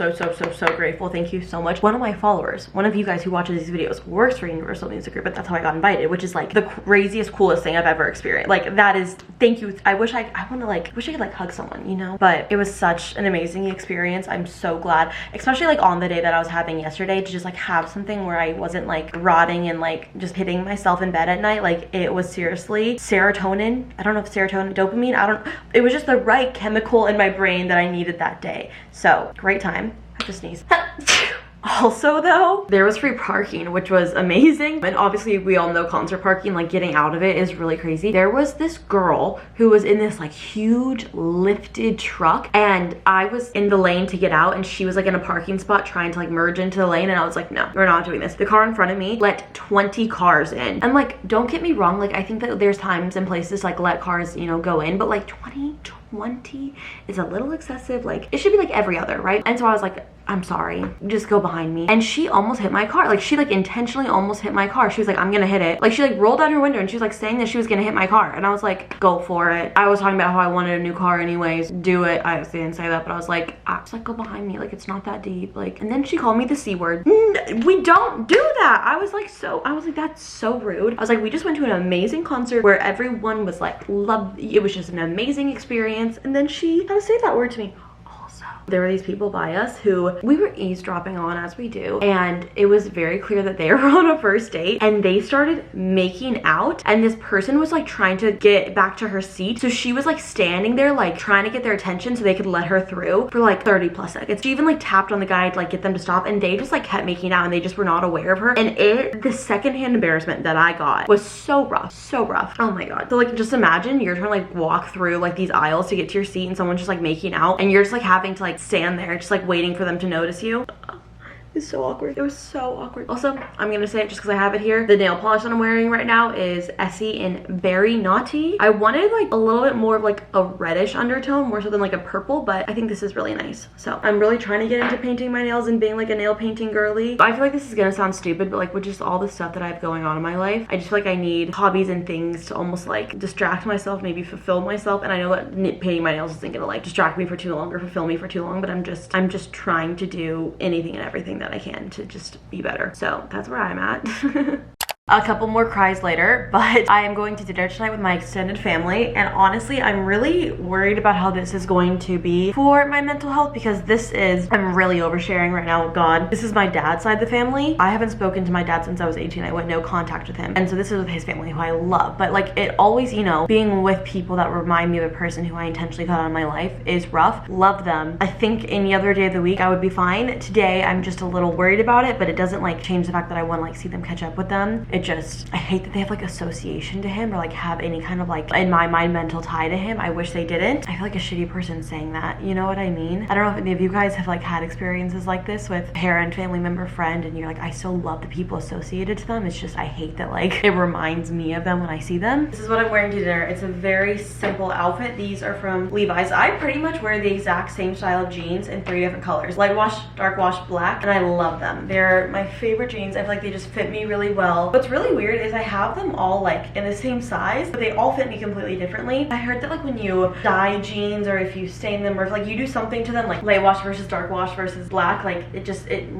grateful. Thank you so much. One of my followers, one of you guys who watches these videos, works for Universal Music Group, but that's how I got invited. which is like the craziest, coolest thing I've ever experienced. Like that is, thank you. I wish I want to like, wish I could like hug someone, you know? But it was such an amazing experience. I'm so glad, especially like on the day that I was having yesterday, to just like have something where I wasn't like rotting and like just hitting myself in bed at night. Like it was seriously serotonin. I don't know if serotonin, dopamine, I don't, it was just the right chemical in my brain that I needed that day. So great time. I have to sneeze. Also though, there was free parking, which was amazing. And obviously we all know concert parking, like getting out of it is really crazy. There was this girl who was in this like huge lifted truck, and I was in the lane to get out, and she was like in a parking spot trying to like merge into the lane, and I was like, no, we're not doing this. The car in front of me let 20 cars in. And like, don't get me wrong, like I think that there's times and places like let cars, you know, go in, but like 20 is a little excessive. Like it should be like every other, right? And so I was like, I'm sorry, just go behind me. And she almost hit my car. Like she like intentionally almost hit my car. She was like, I'm gonna hit it. Like she like rolled down her window and she was like saying that she was gonna hit my car. And I was like, go for it. I was talking about how I wanted a new car anyways. Do it. I didn't say that, but I was like, go behind me. Like it's not that deep. Like, and then she called me the C word. We don't do that. I was like, that's so rude. I was like, we just went to an amazing concert where everyone was like, it was just an amazing experience. And then she had to say that word to me. There were these people by us who we were eavesdropping on, as we do, and it was very clear that they were on a first date, and they started making out, and this person was like trying to get back to her seat, so she was like standing there like trying to get their attention so they could let her through for like 30+ seconds. She even like tapped on the guy to like get them to stop, and they just like kept making out, and they just were not aware of her. And the secondhand embarrassment that I got was so rough. Oh my god. So like just imagine you're trying to like walk through like these aisles to get to your seat, and someone's just like making out, and you're just like having to like stand there just like waiting for them to notice you. It's so awkward. It was so awkward. Also, I'm gonna say it just because I have it here. The nail polish that I'm wearing right now is Essie in Berry Naughty. I wanted like a little bit more of like a reddish undertone, more so than like a purple, but I think this is really nice. So I'm really trying to get into painting my nails and being like a nail painting girly. I feel like this is gonna sound stupid, but like with just all the stuff that I have going on in my life, I just feel like I need hobbies and things to almost like distract myself, maybe fulfill myself. And I know that painting my nails isn't gonna like distract me for too long or fulfill me for too long, but I'm just trying to do anything and everything that I can to just be better. So that's where I'm at. A couple more cries later, but I am going to dinner tonight with my extended family, and honestly I'm really worried about how this is going to be for my mental health, because I'm really oversharing right now with God. This is my dad's side of the family. I haven't spoken to my dad since I was 18. I went no contact with him, and so this is with his family, who I love, but like it always, you know, being with people that remind me of a person who I intentionally cut out of my life is rough. Love them. I think any other day of the week I would be fine. Today I'm just a little worried about it, but it doesn't like change the fact that I want to like see them catch up with them. I hate that they have like association to him, or like have any kind of like, in my mind, mental tie to him. I wish they didn't. I feel like a shitty person saying that, you know what I mean? I don't know if any of you guys have like had experiences like this with parent, family member, friend, and you're like, I still love the people associated to them. It's just, I hate that like it reminds me of them when I see them. This is what I'm wearing to dinner. It's a very simple outfit. These are from Levi's. I pretty much wear the exact same style of jeans in 3 different colors: light wash, dark wash, black, and I love them. They're my favorite jeans. I feel like they just fit me really well. What's really weird is I have them all like in the same size, but they all fit me completely differently. I heard that like when you dye jeans, or if you stain them, or if like you do something to them, like light wash versus dark wash versus black, like it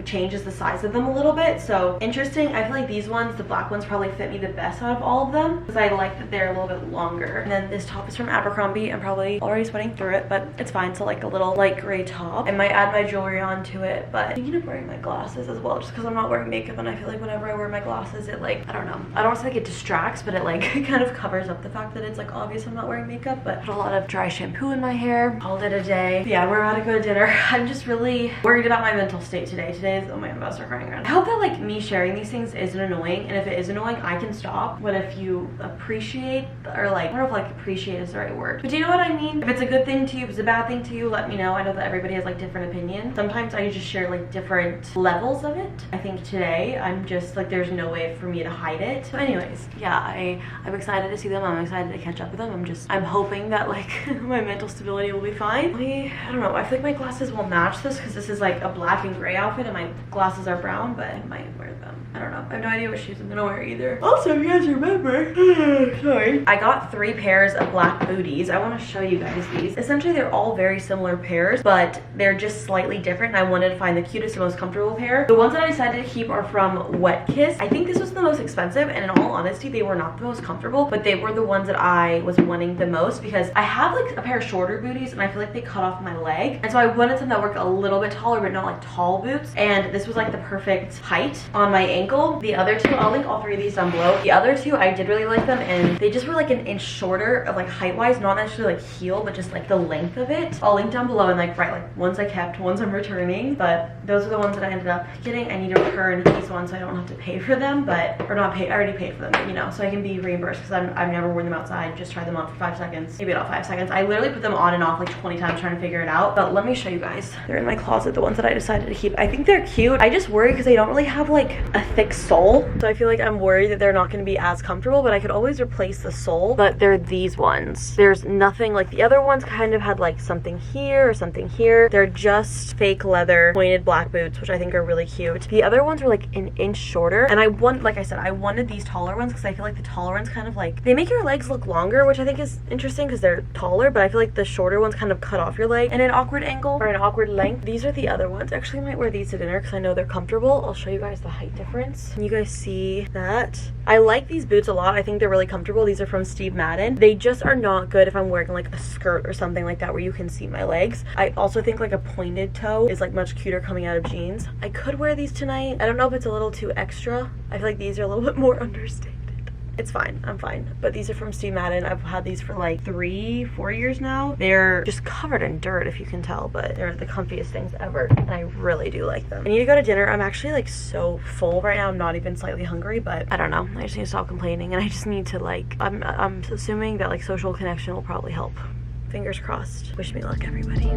changes the size of them a little bit. So interesting. I feel like these ones, the black ones, probably fit me the best out of all of them, because I like that they're a little bit longer. And then this top is from Abercrombie. I'm probably already sweating through it, but it's fine. So like a little light gray top. I might add my jewelry onto it, but I'm thinking of wearing my glasses as well, just because I'm not wearing makeup, and I feel like whenever I wear my glasses, it like, I don't know, I don't want to say like it distracts, but it like kind of covers up the fact that it's like obvious I'm not wearing makeup. But put a lot of dry shampoo in my hair, called it a day. Yeah, we're about to go to dinner. I'm just really worried about my mental state today. Today is, oh my god, I'm about to start crying around. I hope that like me sharing these things isn't annoying, and if it is annoying, I can stop. But if you appreciate, or like, I don't know if like appreciate is the right word, but do you know what I mean? If it's a good thing to you, if it's a bad thing to you, let me know. I know that everybody has like different opinions. Sometimes I just share like different levels of it. I think today I'm just like, there's no way for me to hide it. So anyways, yeah, I'm excited to see them. I'm excited to catch up with them. I'm hoping that like my mental stability will be fine. I don't know, I feel like my glasses will match this, because this is like a black and gray outfit and my glasses are brown, but I might wear them. I don't know. I have no idea what shoes I'm gonna wear either. Also, if you guys remember, sorry, I got 3 pairs of black booties. I want to show you guys these. Essentially, they're all very similar pairs, but they're just slightly different, and I wanted to find the cutest and most comfortable pair. The ones that I decided to keep are from Wet Kiss. I think this was the most expensive, and in all honesty, they were not the most comfortable, but they were the ones that I was wanting the most because I have like a pair of shorter booties and I feel like they cut off my leg. And so I wanted something that worked a little bit taller, but not like tall boots. And this was like the perfect height on my ankle. The other two, I'll link all three of these down below. The other two, I did really like them, and they just were like an inch shorter of like height wise, not necessarily like heel, but just like the length of it. I'll link down below, and like ones I kept, ones I'm returning, but those are the ones that I ended up getting. I need to return these ones so I don't have to pay for them, or not pay, I already paid for them, but, you know, so I can be reimbursed because I've never worn them outside. Just tried them on for 5 seconds, maybe not 5 seconds. I literally put them on and off like 20 times trying to figure it out, but let me show you guys. They're in my closet, the ones that I decided to keep. I think they're cute. I just worry because they don't really have like a thick sole, so I feel like I'm worried that they're not going to be as comfortable, but I could always replace the sole. But they're these ones. There's nothing like the other ones kind of had like something here or something here. They're just fake leather pointed black boots, which I think are really cute. The other ones were like an inch shorter, and like I said, I wanted these taller ones because I feel like the taller ones kind of like, they make your legs look longer, which I think is interesting because they're taller, but I feel like the shorter ones kind of cut off your leg in an awkward angle or an awkward length. These are the other ones. Actually, I might wear these to dinner because I know they're comfortable. I'll show you guys the height difference. Can you guys see that? I like these boots a lot. I think they're really comfortable. These are from Steve Madden. They just are not good if I'm wearing like a skirt or something like that where you can see my legs. I also think like a pointed toe is like much cuter coming out of jeans. I could wear these tonight. I don't know if it's a little too extra. I feel like these are a little bit more understated. It's fine, I'm fine. But these are from Steve Madden. I've had these for like 3-4 years now. They're just covered in dirt, if you can tell, but they're the comfiest things ever, and I really do like them. I need to go to dinner. I'm actually like so full right now. I'm not even slightly hungry, but I don't know. I just need to stop complaining, and I just need to like, I'm assuming that like social connection will probably help. Fingers crossed. Wish me luck, everybody.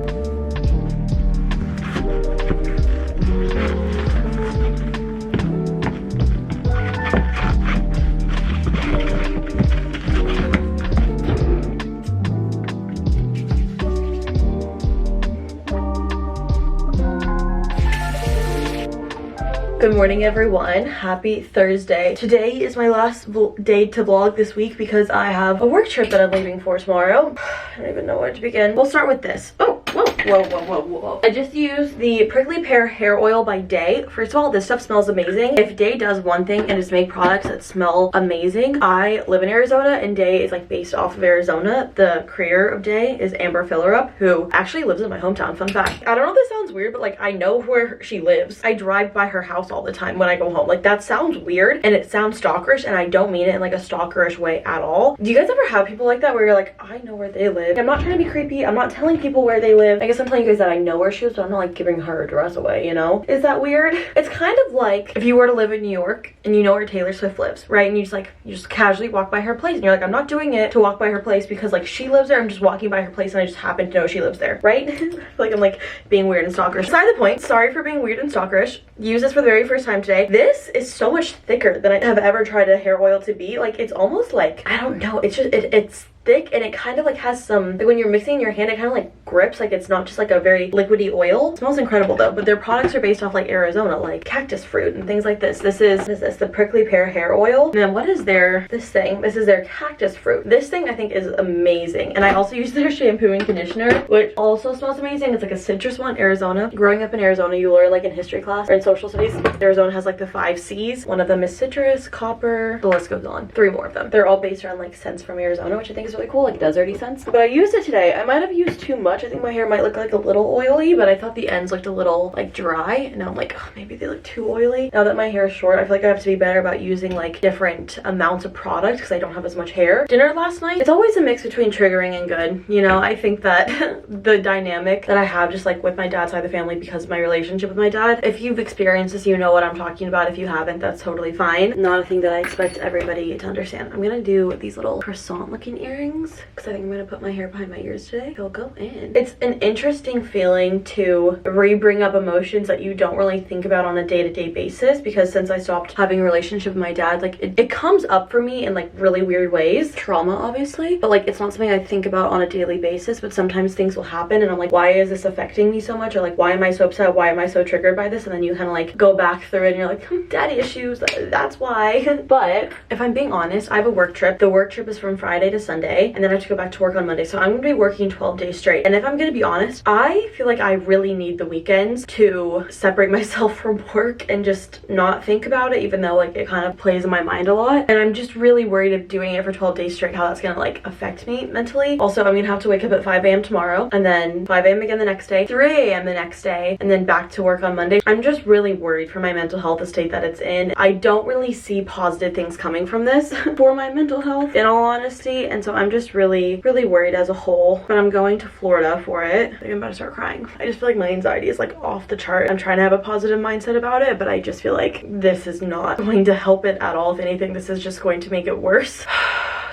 Good morning, everyone. Happy Thursday. Today is my last day to vlog this week because I have a work trip that I'm leaving for tomorrow. I don't even know where to begin. We'll start with this. Oh, whoa. I just used the Prickly Pear hair oil by Day. First of all, this stuff smells amazing. If Day does one thing, and it's make products that smell amazing. I live in Arizona, and Day is like based off of Arizona. The creator of Day is Amber Fillerup, who actually lives in my hometown. Fun fact. I don't know if this sounds weird, but like I know where she lives. I drive by her house all the time when I go home. Like that sounds weird and it sounds stalkerish, and I don't mean it in like a stalkerish way at all. Do you guys ever have people like that where you're like, I know where they live? I'm not trying to be creepy. I'm not telling people where they live. I guess I'm telling you guys that I know where she lives, but I'm not like giving her address away, you know? Is that weird? It's kind of like if you were to live in New York and you know where Taylor Swift lives, right? And you just casually walk by her place, and you're like, I'm not doing it to walk by her place because like she lives there. I'm just walking by her place and I just happen to know she lives there, right? I feel like I'm like being weird and stalkerish. Beside the point, sorry for being weird and stalkerish. Use this for the very first time today. This is so much thicker than I have ever tried a hair oil to be. Like it's almost like, I don't know, it's just it's thick, and it kind of like has some, like when you're mixing in your hand, it kind of like grips. Like it's not just like a very liquidy oil. It smells incredible though, but their products are based off like Arizona, like cactus fruit and things like this. This is the Prickly Pear hair oil. And then what is this thing? This is their cactus fruit. This thing I think is amazing. And I also use their shampoo and conditioner, which also smells amazing. It's like a citrus one. Arizona. Growing up in Arizona, you learn like in history class or in social studies, Arizona has like the 5 C's. One of them is citrus, copper, the list goes on. 3 more of them. They're all based around like scents from Arizona, which I think is really cool, like deserty scents. But I used it today. I might have used too much. I think my hair might look like a little oily, but I thought the ends looked a little like dry, and now I'm like, oh, maybe they look too oily. Now that my hair is short, I feel like I have to be better about using like different amounts of product because I don't have as much hair. Dinner last night, it's always a mix between triggering and good, you know? I think that the dynamic that I have just like with my dad's side of the family because of my relationship with my dad, if you've experienced this, you know what I'm talking about. If you haven't, that's totally fine. Not a thing that I expect everybody to understand. I'm gonna do these little croissant looking earrings because I think I'm gonna put my hair behind my ears today. They'll go in. It's an interesting feeling to re-bring up emotions that you don't really think about on a day-to-day basis, because since I stopped having a relationship with my dad, like it comes up for me in like really weird ways. Trauma, obviously, but like it's not something I think about on a daily basis, but sometimes things will happen and I'm like, why is this affecting me so much? Or like, why am I so upset? Why am I so triggered by this? And then you kind of like go back through it and you're like, daddy issues, that's why. But if I'm being honest, I have a work trip. The work trip is from Friday to Sunday. Sunday, and then I have to go back to work on Monday. So I'm gonna be working 12 days straight. And if I'm gonna be honest, I feel like I really need the weekends to separate myself from work and just not think about it, even though like it kind of plays in my mind a lot. And I'm just really worried of doing it for 12 days straight, how that's gonna like affect me mentally. Also, I'm gonna have to wake up at 5 a.m. tomorrow, and then 5 a.m. again the next day, 3 a.m. the next day, and then back to work on Monday. I'm just really worried for my mental health, the state that it's in. I don't really see positive things coming from this for my mental health, in all honesty, and so I'm just really worried as a whole. But I'm going to Florida for it. I think I'm about to start crying. I just feel like my anxiety is like off the chart. I'm trying to have a positive mindset about it, but I just feel like this is not going to help it at all. If anything, this is just going to make it worse.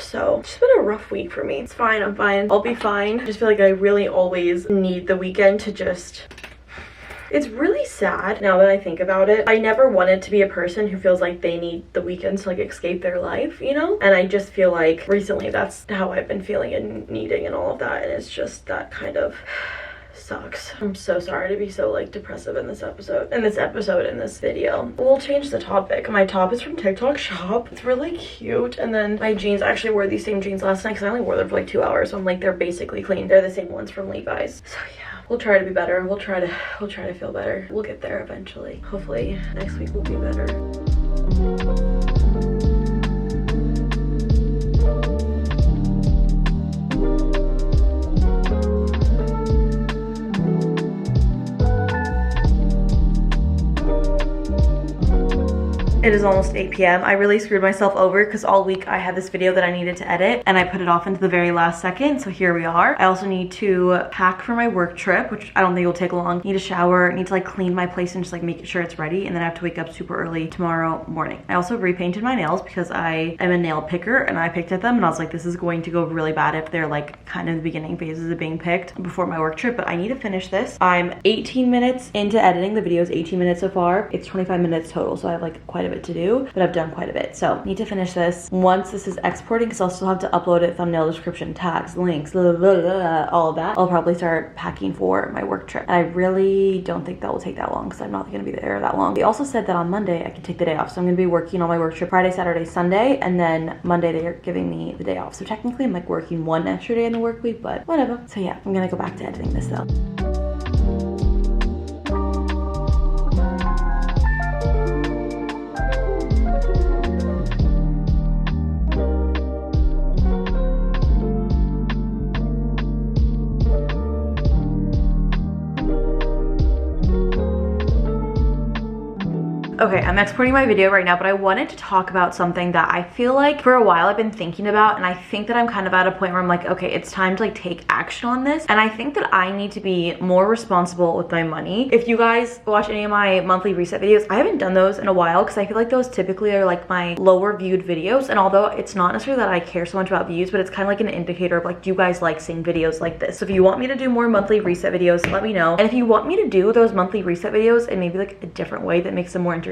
So it's just been a rough week for me. It's fine, I'm fine, I'll be fine. I just feel like I really always need the weekend to just... It's really sad now that I think about it. I never wanted to be a person who feels like they need the weekends to like escape their life, you know? And I just feel like recently that's how I've been feeling and needing and all of that, and it's just that kind of sucks. I'm so sorry to be so like depressive in this episode, in this video. We'll change the topic. My top is from TikTok Shop. It's really cute. And then my jeans, I actually wore these same jeans last night because I only wore them for like 2 hours, so I'm like, they're basically clean. They're the same ones from Levi's. So yeah. We'll try to be better. We'll try to feel better. We'll get there eventually. Hopefully next week will be better. It is almost 8 p.m. I really screwed myself over because all week I had this video that I needed to edit and I put it off into the very last second, so here we are. I also need to pack for my work trip, which I don't think will take long. Need a shower, need to like clean my place and just like make sure it's ready, and then I have to wake up super early tomorrow morning. I also repainted my nails because I am a nail picker and I picked at them and I was like, this is going to go really bad if they're like kind of the beginning phases of being picked before my work trip, but I need to finish this. I'm 18 minutes into editing. The video is 18 minutes so far. It's 25 minutes total, so I have like quite a bit to do, but I've done quite a bit. So need to finish this. Once this is exporting, because I'll still have to upload it, thumbnail, description, tags, links, blah, blah, blah, all of that, I'll probably start packing for my work trip. And I really don't think that will take that long because I'm not going to be there that long. They also said that on Monday I can take the day off, so I'm going to be working on my work trip Friday, Saturday, Sunday, and then Monday they are giving me the day off. So technically I'm like working one extra day in the work week, but whatever. So yeah, I'm gonna go back to editing this though. Okay, I'm exporting my video right now, but I wanted to talk about something that I feel like for a while I've been thinking about, and I think that I'm kind of at a point where I'm like, okay, it's time to like take action on this. And I think that I need to be more responsible with my money. If you guys watch any of my monthly reset videos, I haven't done those in a while because I feel like those typically are like my lower viewed videos. And although it's not necessarily that I care so much about views, but it's kind of like an indicator of like, do you guys like seeing videos like this? So if you want me to do more monthly reset videos, let me know. And if you want me to do those monthly reset videos in maybe like a different way that makes them more entertaining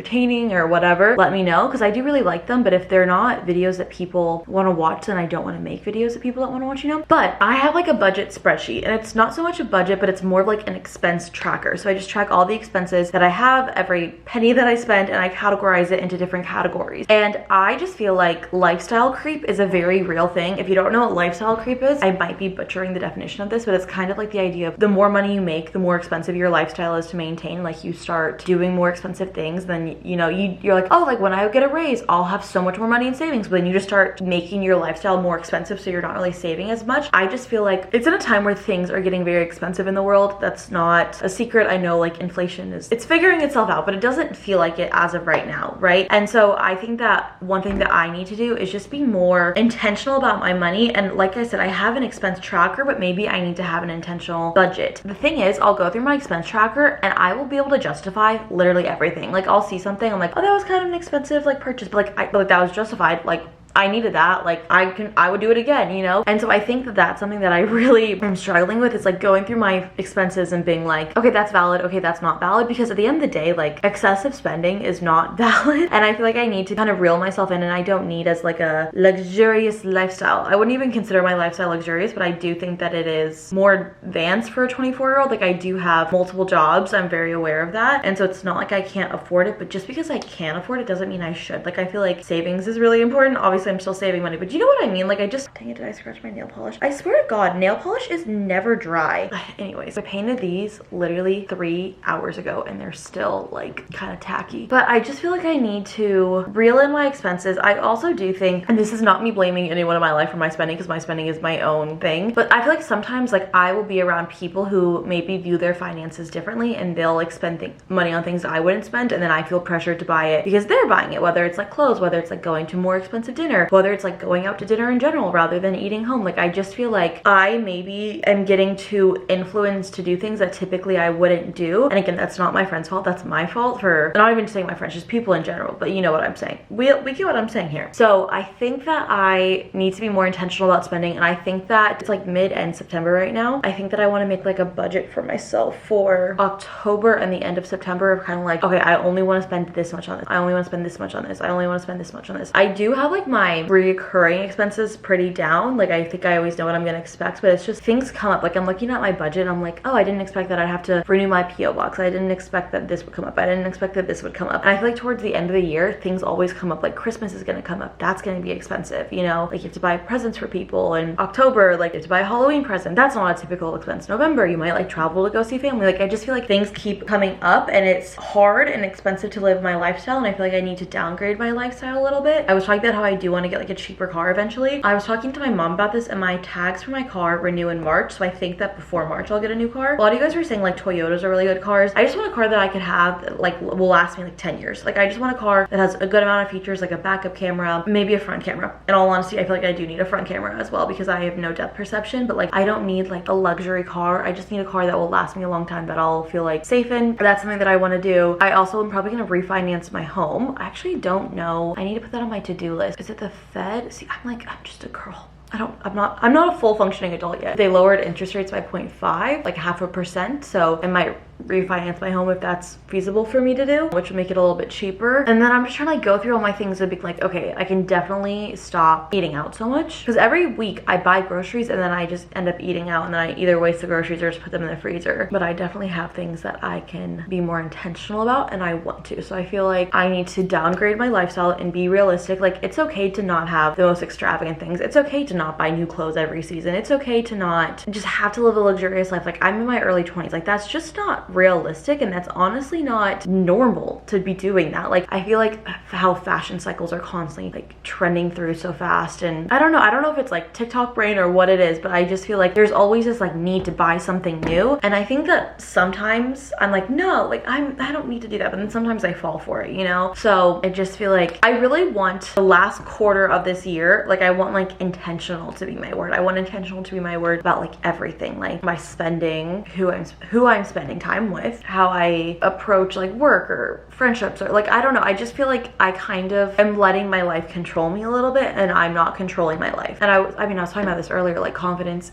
or whatever, let me know, because I do really like them. But if they're not videos that people want to watch, then I don't want to make videos that people don't want to watch, you know. But I have like a budget spreadsheet, and it's not so much a budget, but it's more of like an expense tracker. So I just track all the expenses that I have, every penny that I spend, and I categorize it into different categories. And I just feel like lifestyle creep is a very real thing. If you don't know what lifestyle creep is, I might be butchering the definition of this, but it's kind of like the idea of the more money you make, the more expensive your lifestyle is to maintain. Like you start doing more expensive things, then you know, you're like, oh, like when I get a raise, I'll have so much more money in savings. But then you just start making your lifestyle more expensive, so you're not really saving as much. I just feel like it's in a time where things are getting very expensive in the world. That's not a secret. I know like inflation it's figuring itself out, but it doesn't feel like it as of right now, right? And so I think that one thing that I need to do is just be more intentional about my money. And like I said, I have an expense tracker, but maybe I need to have an intentional budget. The thing is, I'll go through my expense tracker and I will be able to justify literally everything. Like I'll see something, I'm like, oh, that was kind of an expensive like purchase, but like that was justified. Like I needed that, like I would do it again, you know? And so I think that that's something that I really am struggling with. It's like going through my expenses and being like, okay, that's valid, okay, that's not valid, because at the end of the day, like excessive spending is not valid. And I feel like I need to kind of reel myself in, and I don't need as like a luxurious lifestyle. I wouldn't even consider my lifestyle luxurious, but I do think that it is more advanced for a 24-year-old. Like I do have multiple jobs, I'm very aware of that. And so it's not like I can't afford it, but just because I can't afford it doesn't mean I should. Like I feel like savings is really important. Obviously obviously I'm still saving money, but you know what I mean? Like I just, dang it, did I scratch my nail polish? I swear to God, nail polish is never dry. Anyways, I painted these literally 3 hours ago and they're still like kind of tacky. But I just feel like I need to reel in my expenses. I also do think, and this is not me blaming anyone in my life for my spending because my spending is my own thing, but I feel like sometimes like I will be around people who maybe view their finances differently and they'll like spend money on things I wouldn't spend, and then I feel pressured to buy it because they're buying it, whether it's like clothes, whether it's like going to more expensive dinner, whether it's like going out to dinner in general rather than eating home. Like I just feel like I maybe am getting too influenced to do things that typically I wouldn't do. And again, that's not my friend's fault, that's my fault for not even saying my friends, just people in general, but you know what I'm saying. We get what I'm saying here. So I think that I need to be more intentional about spending, and I think that it's like mid-end September right now. I think that I want to make like a budget for myself for October and the end of September of kind of like, okay, I only want to spend this much on this, I only want to spend this much on this, I only want to spend this much on this. I do have like my recurring expenses pretty down. Like I think I always know what I'm gonna expect, but it's just things come up. Like I'm looking at my budget and I'm like, oh, I didn't expect that I'd have to renew my PO box, I didn't expect that this would come up, I didn't expect that this would come up. And I feel like towards the end of the year things always come up. Like Christmas is gonna come up, that's gonna be expensive, you know, like you have to buy presents for people. In October, like you have to buy a Halloween present, that's not a typical expense. November, you might like travel to go see family. Like I just feel like things keep coming up and it's hard and expensive to live my lifestyle, and I feel like I need to downgrade my lifestyle a little bit. I was talking about how I do want to get like a cheaper car eventually. I was talking to my mom about this, and my tags for my car renew in March, so I think that before March I'll get a new car. A lot of you guys were saying like Toyotas are really good cars. I just want a car that I could have that like will last me like 10 years. Like I just want a car that has a good amount of features, like a backup camera, maybe a front camera. In all honesty, I feel like I do need a front camera as well because I have no depth perception, but like I don't need like a luxury car. I just need a car that will last me a long time, that I'll feel like safe in. That's something that I want to do. I also am probably going to refinance my home. I actually don't know. I need to put that on my to-do list. Is it the Fed? See, I'm just a girl. I'm not a full functioning adult yet. They lowered interest rates by 0.5, like 0.5%. So I might refinance my home if that's feasible for me to do, which would make it a little bit cheaper. And then I'm just trying to like go through all my things and be like, okay, I can definitely stop eating out so much, because every week I buy groceries and then I just end up eating out, and then I either waste the groceries or just put them in the freezer. But I definitely have things that I can be more intentional about, and I want to. So I feel like I need to downgrade my lifestyle and be realistic. Like it's okay to not have the most extravagant things. It's okay to not buy new clothes every season. It's okay to not just have to live a luxurious life. Like I'm in my early 20s. Like that's just not realistic, and that's honestly not normal to be doing that. Like I feel like how fashion cycles are constantly like trending through so fast, and I don't know if it's like TikTok brain or what it is, but I just feel like there's always this like need to buy something new. And I think that sometimes I'm like, no, like I don't need to do that, but then sometimes I fall for it, you know? So I just feel like I really want the last quarter of this year, like I want like intentional to be my word. I want intentional to be my word about like everything, like my spending, who I'm spending time with, how I approach like work or friendships, or like I don't know. I just feel like I kind of am letting my life control me a little bit, and I'm not controlling my life. And I was talking about this earlier, like confidence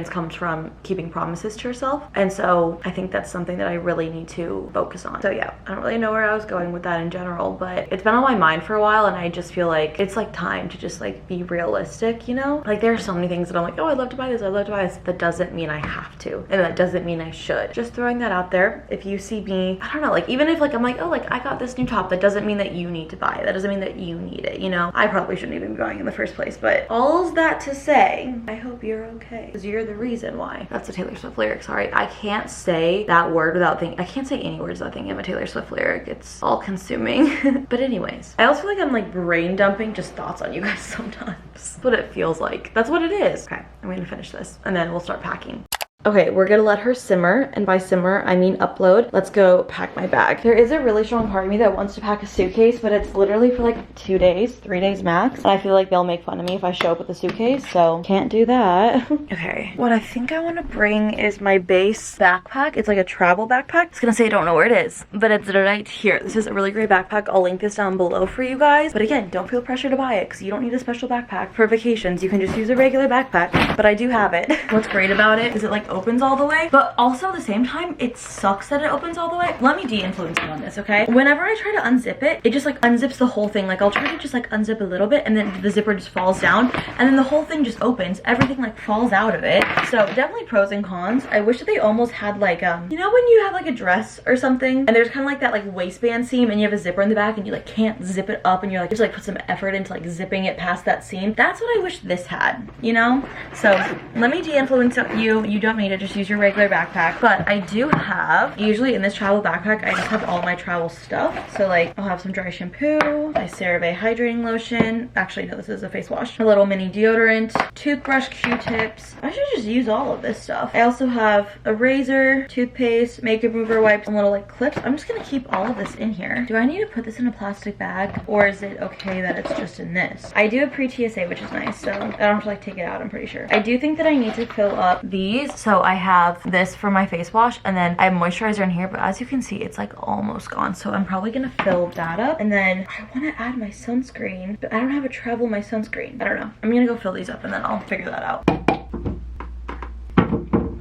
comes from keeping promises to yourself, and so I think that's something that I really need to focus on. So yeah, I don't really know where I was going with that in general, but it's been on my mind for a while, and I just feel like it's like time to just like be realistic, you know? Like there are so many things that I'm like, oh, I'd love to buy this, I'd love to buy this. That doesn't mean I have to, and that doesn't mean I should. Just throwing that out there. If you see me, I don't know, like even if like I'm like, oh, like I got this new top, that doesn't mean that you need to buy it. That doesn't mean that you need it, you know? I probably shouldn't even be buying in the first place, but all's that to say, I hope you're okay, because you're the reason why. That's a Taylor Swift lyric, sorry. I can't say that word without thinking, I can't say any words without thinking of a Taylor Swift lyric. It's all consuming. But anyways, I also feel like I'm like brain dumping just thoughts on you guys sometimes. That's what it feels like. That's what it is. Okay, I'm gonna finish this and then we'll start packing. Okay, we're gonna let her simmer, and by simmer, I mean upload. Let's go pack my bag. There is a really strong part of me that wants to pack a suitcase, but it's literally for like 2 days, 3 days max. And I feel like they'll make fun of me if I show up with a suitcase, so can't do that. Okay, what I think I wanna bring is my base backpack. It's like a travel backpack. It's gonna say I don't know where it is, but it's right here. This is a really great backpack. I'll link this down below for you guys. But again, don't feel pressure to buy it, because you don't need a special backpack for vacations. You can just use a regular backpack, but I do have it. What's great about it is it like opens all the way, but also at the same time, it sucks that it opens all the way. Let me de-influence you on this, okay? Whenever I try to unzip it, it just like unzips the whole thing. Like I'll try to just like unzip a little bit and then the zipper just falls down and then the whole thing just opens. Everything like falls out of it. So definitely pros and cons. I wish that they almost had like, you know when you have like a dress or something and there's kind of like that like waistband seam and you have a zipper in the back and you like can't zip it up and you're like, just like put some effort into like zipping it past that seam. That's what I wish this had, you know? So let me de-influence you. You don't need it, just use your regular backpack. But I do have, usually in this travel backpack, I just have all my travel stuff. So like I'll have some dry shampoo, my CeraVe hydrating lotion. Actually, no, this is a face wash. A little mini deodorant, toothbrush, Q-tips. I should just use all of this stuff. I also have a razor, toothpaste, makeup remover wipes, and little like clips. I'm just gonna keep all of this in here. Do I need to put this in a plastic bag or is it okay that it's just in this? I do have pre-TSA, which is nice, so I don't have to like take it out, I'm pretty sure. I do think that I need to fill up these. So I have this for my face wash and then I have moisturizer in here, but as you can see, it's like almost gone. So I'm probably gonna fill that up and then I wanna add my sunscreen, but I don't have a travel my sunscreen. I don't know. I'm gonna go fill these up and then I'll figure that out.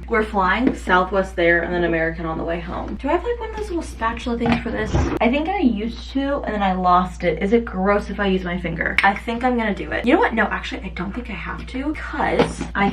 We're flying Southwest there and then American on the way home. Do I have like one of those little spatula things for this? I think I used to and then I lost it. Is it gross if I use my finger? I think I'm gonna do it. You know what? No, actually I don't think I have to because I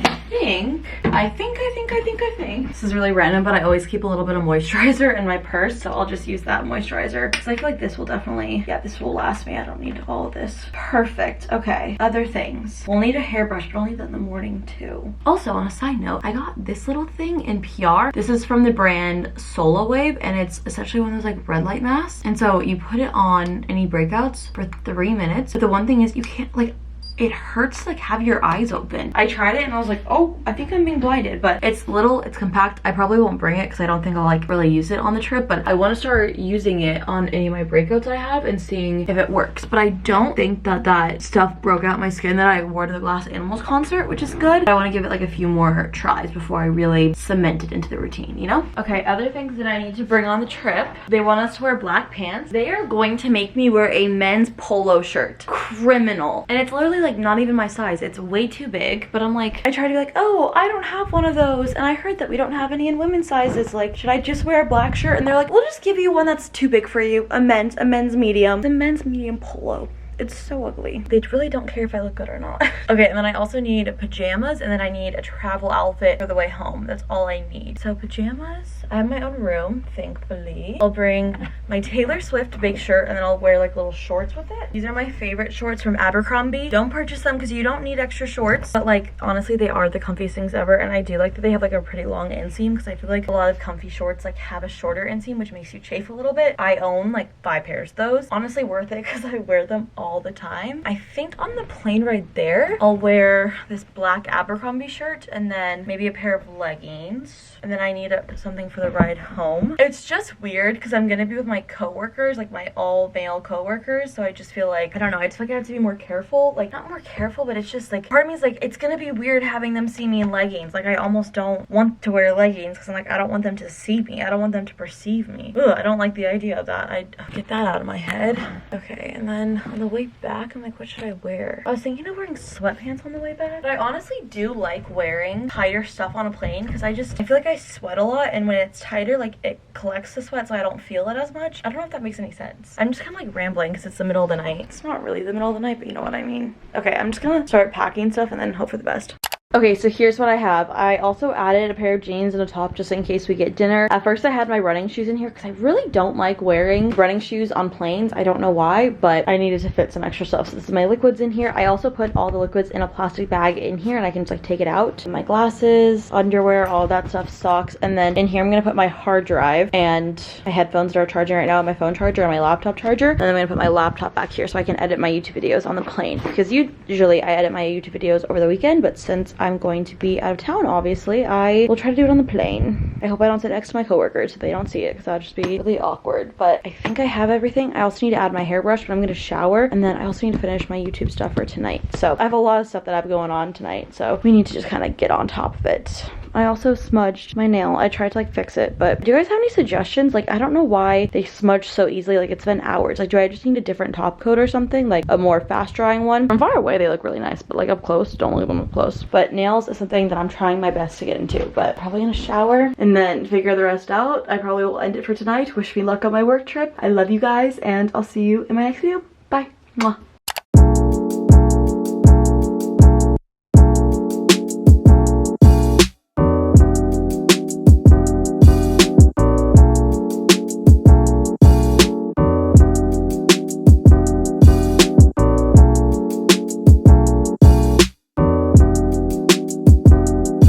think. This is really random, but I always keep a little bit of moisturizer in my purse, so I'll just use that moisturizer because I feel like this will definitely, yeah, this will last me. I don't need all of this. Perfect. Okay, other things. We'll need a hairbrush, but I'll need that in the morning too. Also, on a side note, I got this little thing in PR. This is from the brand SolaWave and it's essentially one of those like red light masks. And so you put it on any breakouts for 3 minutes. But the one thing is you can't like, it hurts to like have your eyes open. I tried it and I was like, oh, I think I'm being blinded, but it's little, it's compact. I probably won't bring it because I don't think I'll like really use it on the trip, but I want to start using it on any of my breakouts I have and seeing if it works. But I don't think that that stuff broke out my skin that I wore to the Glass Animals concert, which is good. I want to give it like a few more tries before I really cement it into the routine, you know? Okay, other things that I need to bring on the trip. They want us to wear black pants. They are going to make me wear a men's polo shirt. Criminal. And it's literally like not even my size. It's way too big, but I'm like, I try to be like, oh, I don't have one of those and I heard that we don't have any in women's sizes. Like, should I just wear a black shirt? And they're like, we'll just give you one that's too big for you. A men's medium. The men's medium polo. It's so ugly. They really don't care if I look good or not. Okay, and then I also need pajamas and then I need a travel outfit for the way home. That's all I need. So pajamas, I have my own room, thankfully. I'll bring my Taylor Swift big shirt and then I'll wear like little shorts with it. These are my favorite shorts from Abercrombie. Don't purchase them because you don't need extra shorts. But like, honestly, they are the comfiest things ever. And I do like that they have like a pretty long inseam because I feel like a lot of comfy shorts like have a shorter inseam, which makes you chafe a little bit. I own like 5 pairs of those. Honestly worth it because I wear them all the time. I think on the plane right there, I'll wear this black Abercrombie shirt and then maybe a pair of leggings. And then I need something for the ride home. It's just weird because I'm gonna be with my coworkers, like my all male coworkers. So I just feel like, I don't know, I just feel like I have to be more careful. Like not more careful, but it's just like, part of me is like, it's gonna be weird having them see me in leggings. Like I almost don't want to wear leggings because I'm like, I don't want them to see me. I don't want them to perceive me. Ugh, I don't like the idea of that. I get that out of my head. Okay, and then on the way back, I'm like, what should I wear? I was thinking of wearing sweatpants on the way back, but I honestly do like wearing tighter stuff on a plane because I feel like I sweat a lot, and when it's tighter, like it collects the sweat so I don't feel it as much. I don't know if that makes any sense. I'm just kind of like rambling because it's the middle of the night. It's not really the middle of the night, but you know what I mean. Okay, I'm just gonna start packing stuff and then hope for the best. Okay, so here's what I have. I also added a pair of jeans and a top just in case we get dinner. At first I had my running shoes in here because I really don't like wearing running shoes on planes. I don't know why, but I needed to fit some extra stuff. So this is my liquids in here. I also put all the liquids in a plastic bag in here and I can just like take it out. My glasses, underwear, all that stuff, socks. And then in here I'm gonna put my hard drive and my headphones that are charging right now, my phone charger and my laptop charger. And then I'm gonna put my laptop back here so I can edit my YouTube videos on the plane. Because usually I edit my YouTube videos over the weekend, but since I'm going to be out of town, obviously, I will try to do it on the plane. I hope I don't sit next to my coworkers so they don't see it because that'd just be really awkward. But I think I have everything. I also need to add my hairbrush, but I'm going to shower. And then I also need to finish my YouTube stuff for tonight. So I have a lot of stuff that I have going on tonight. So we need to just kind of get on top of it. I also smudged my nail. I tried to like fix it, but do you guys have any suggestions? Like, I don't know why they smudge so easily. Like, it's been hours. Like, do I just need a different top coat or something? Like a more fast drying one? From far away, they look really nice, but like up close, don't leave them up close. But nails is something that I'm trying my best to get into, but probably gonna shower and then figure the rest out. I probably will end it for tonight. Wish me luck on my work trip. I love you guys, and I'll see you in my next video. Bye. Mwah.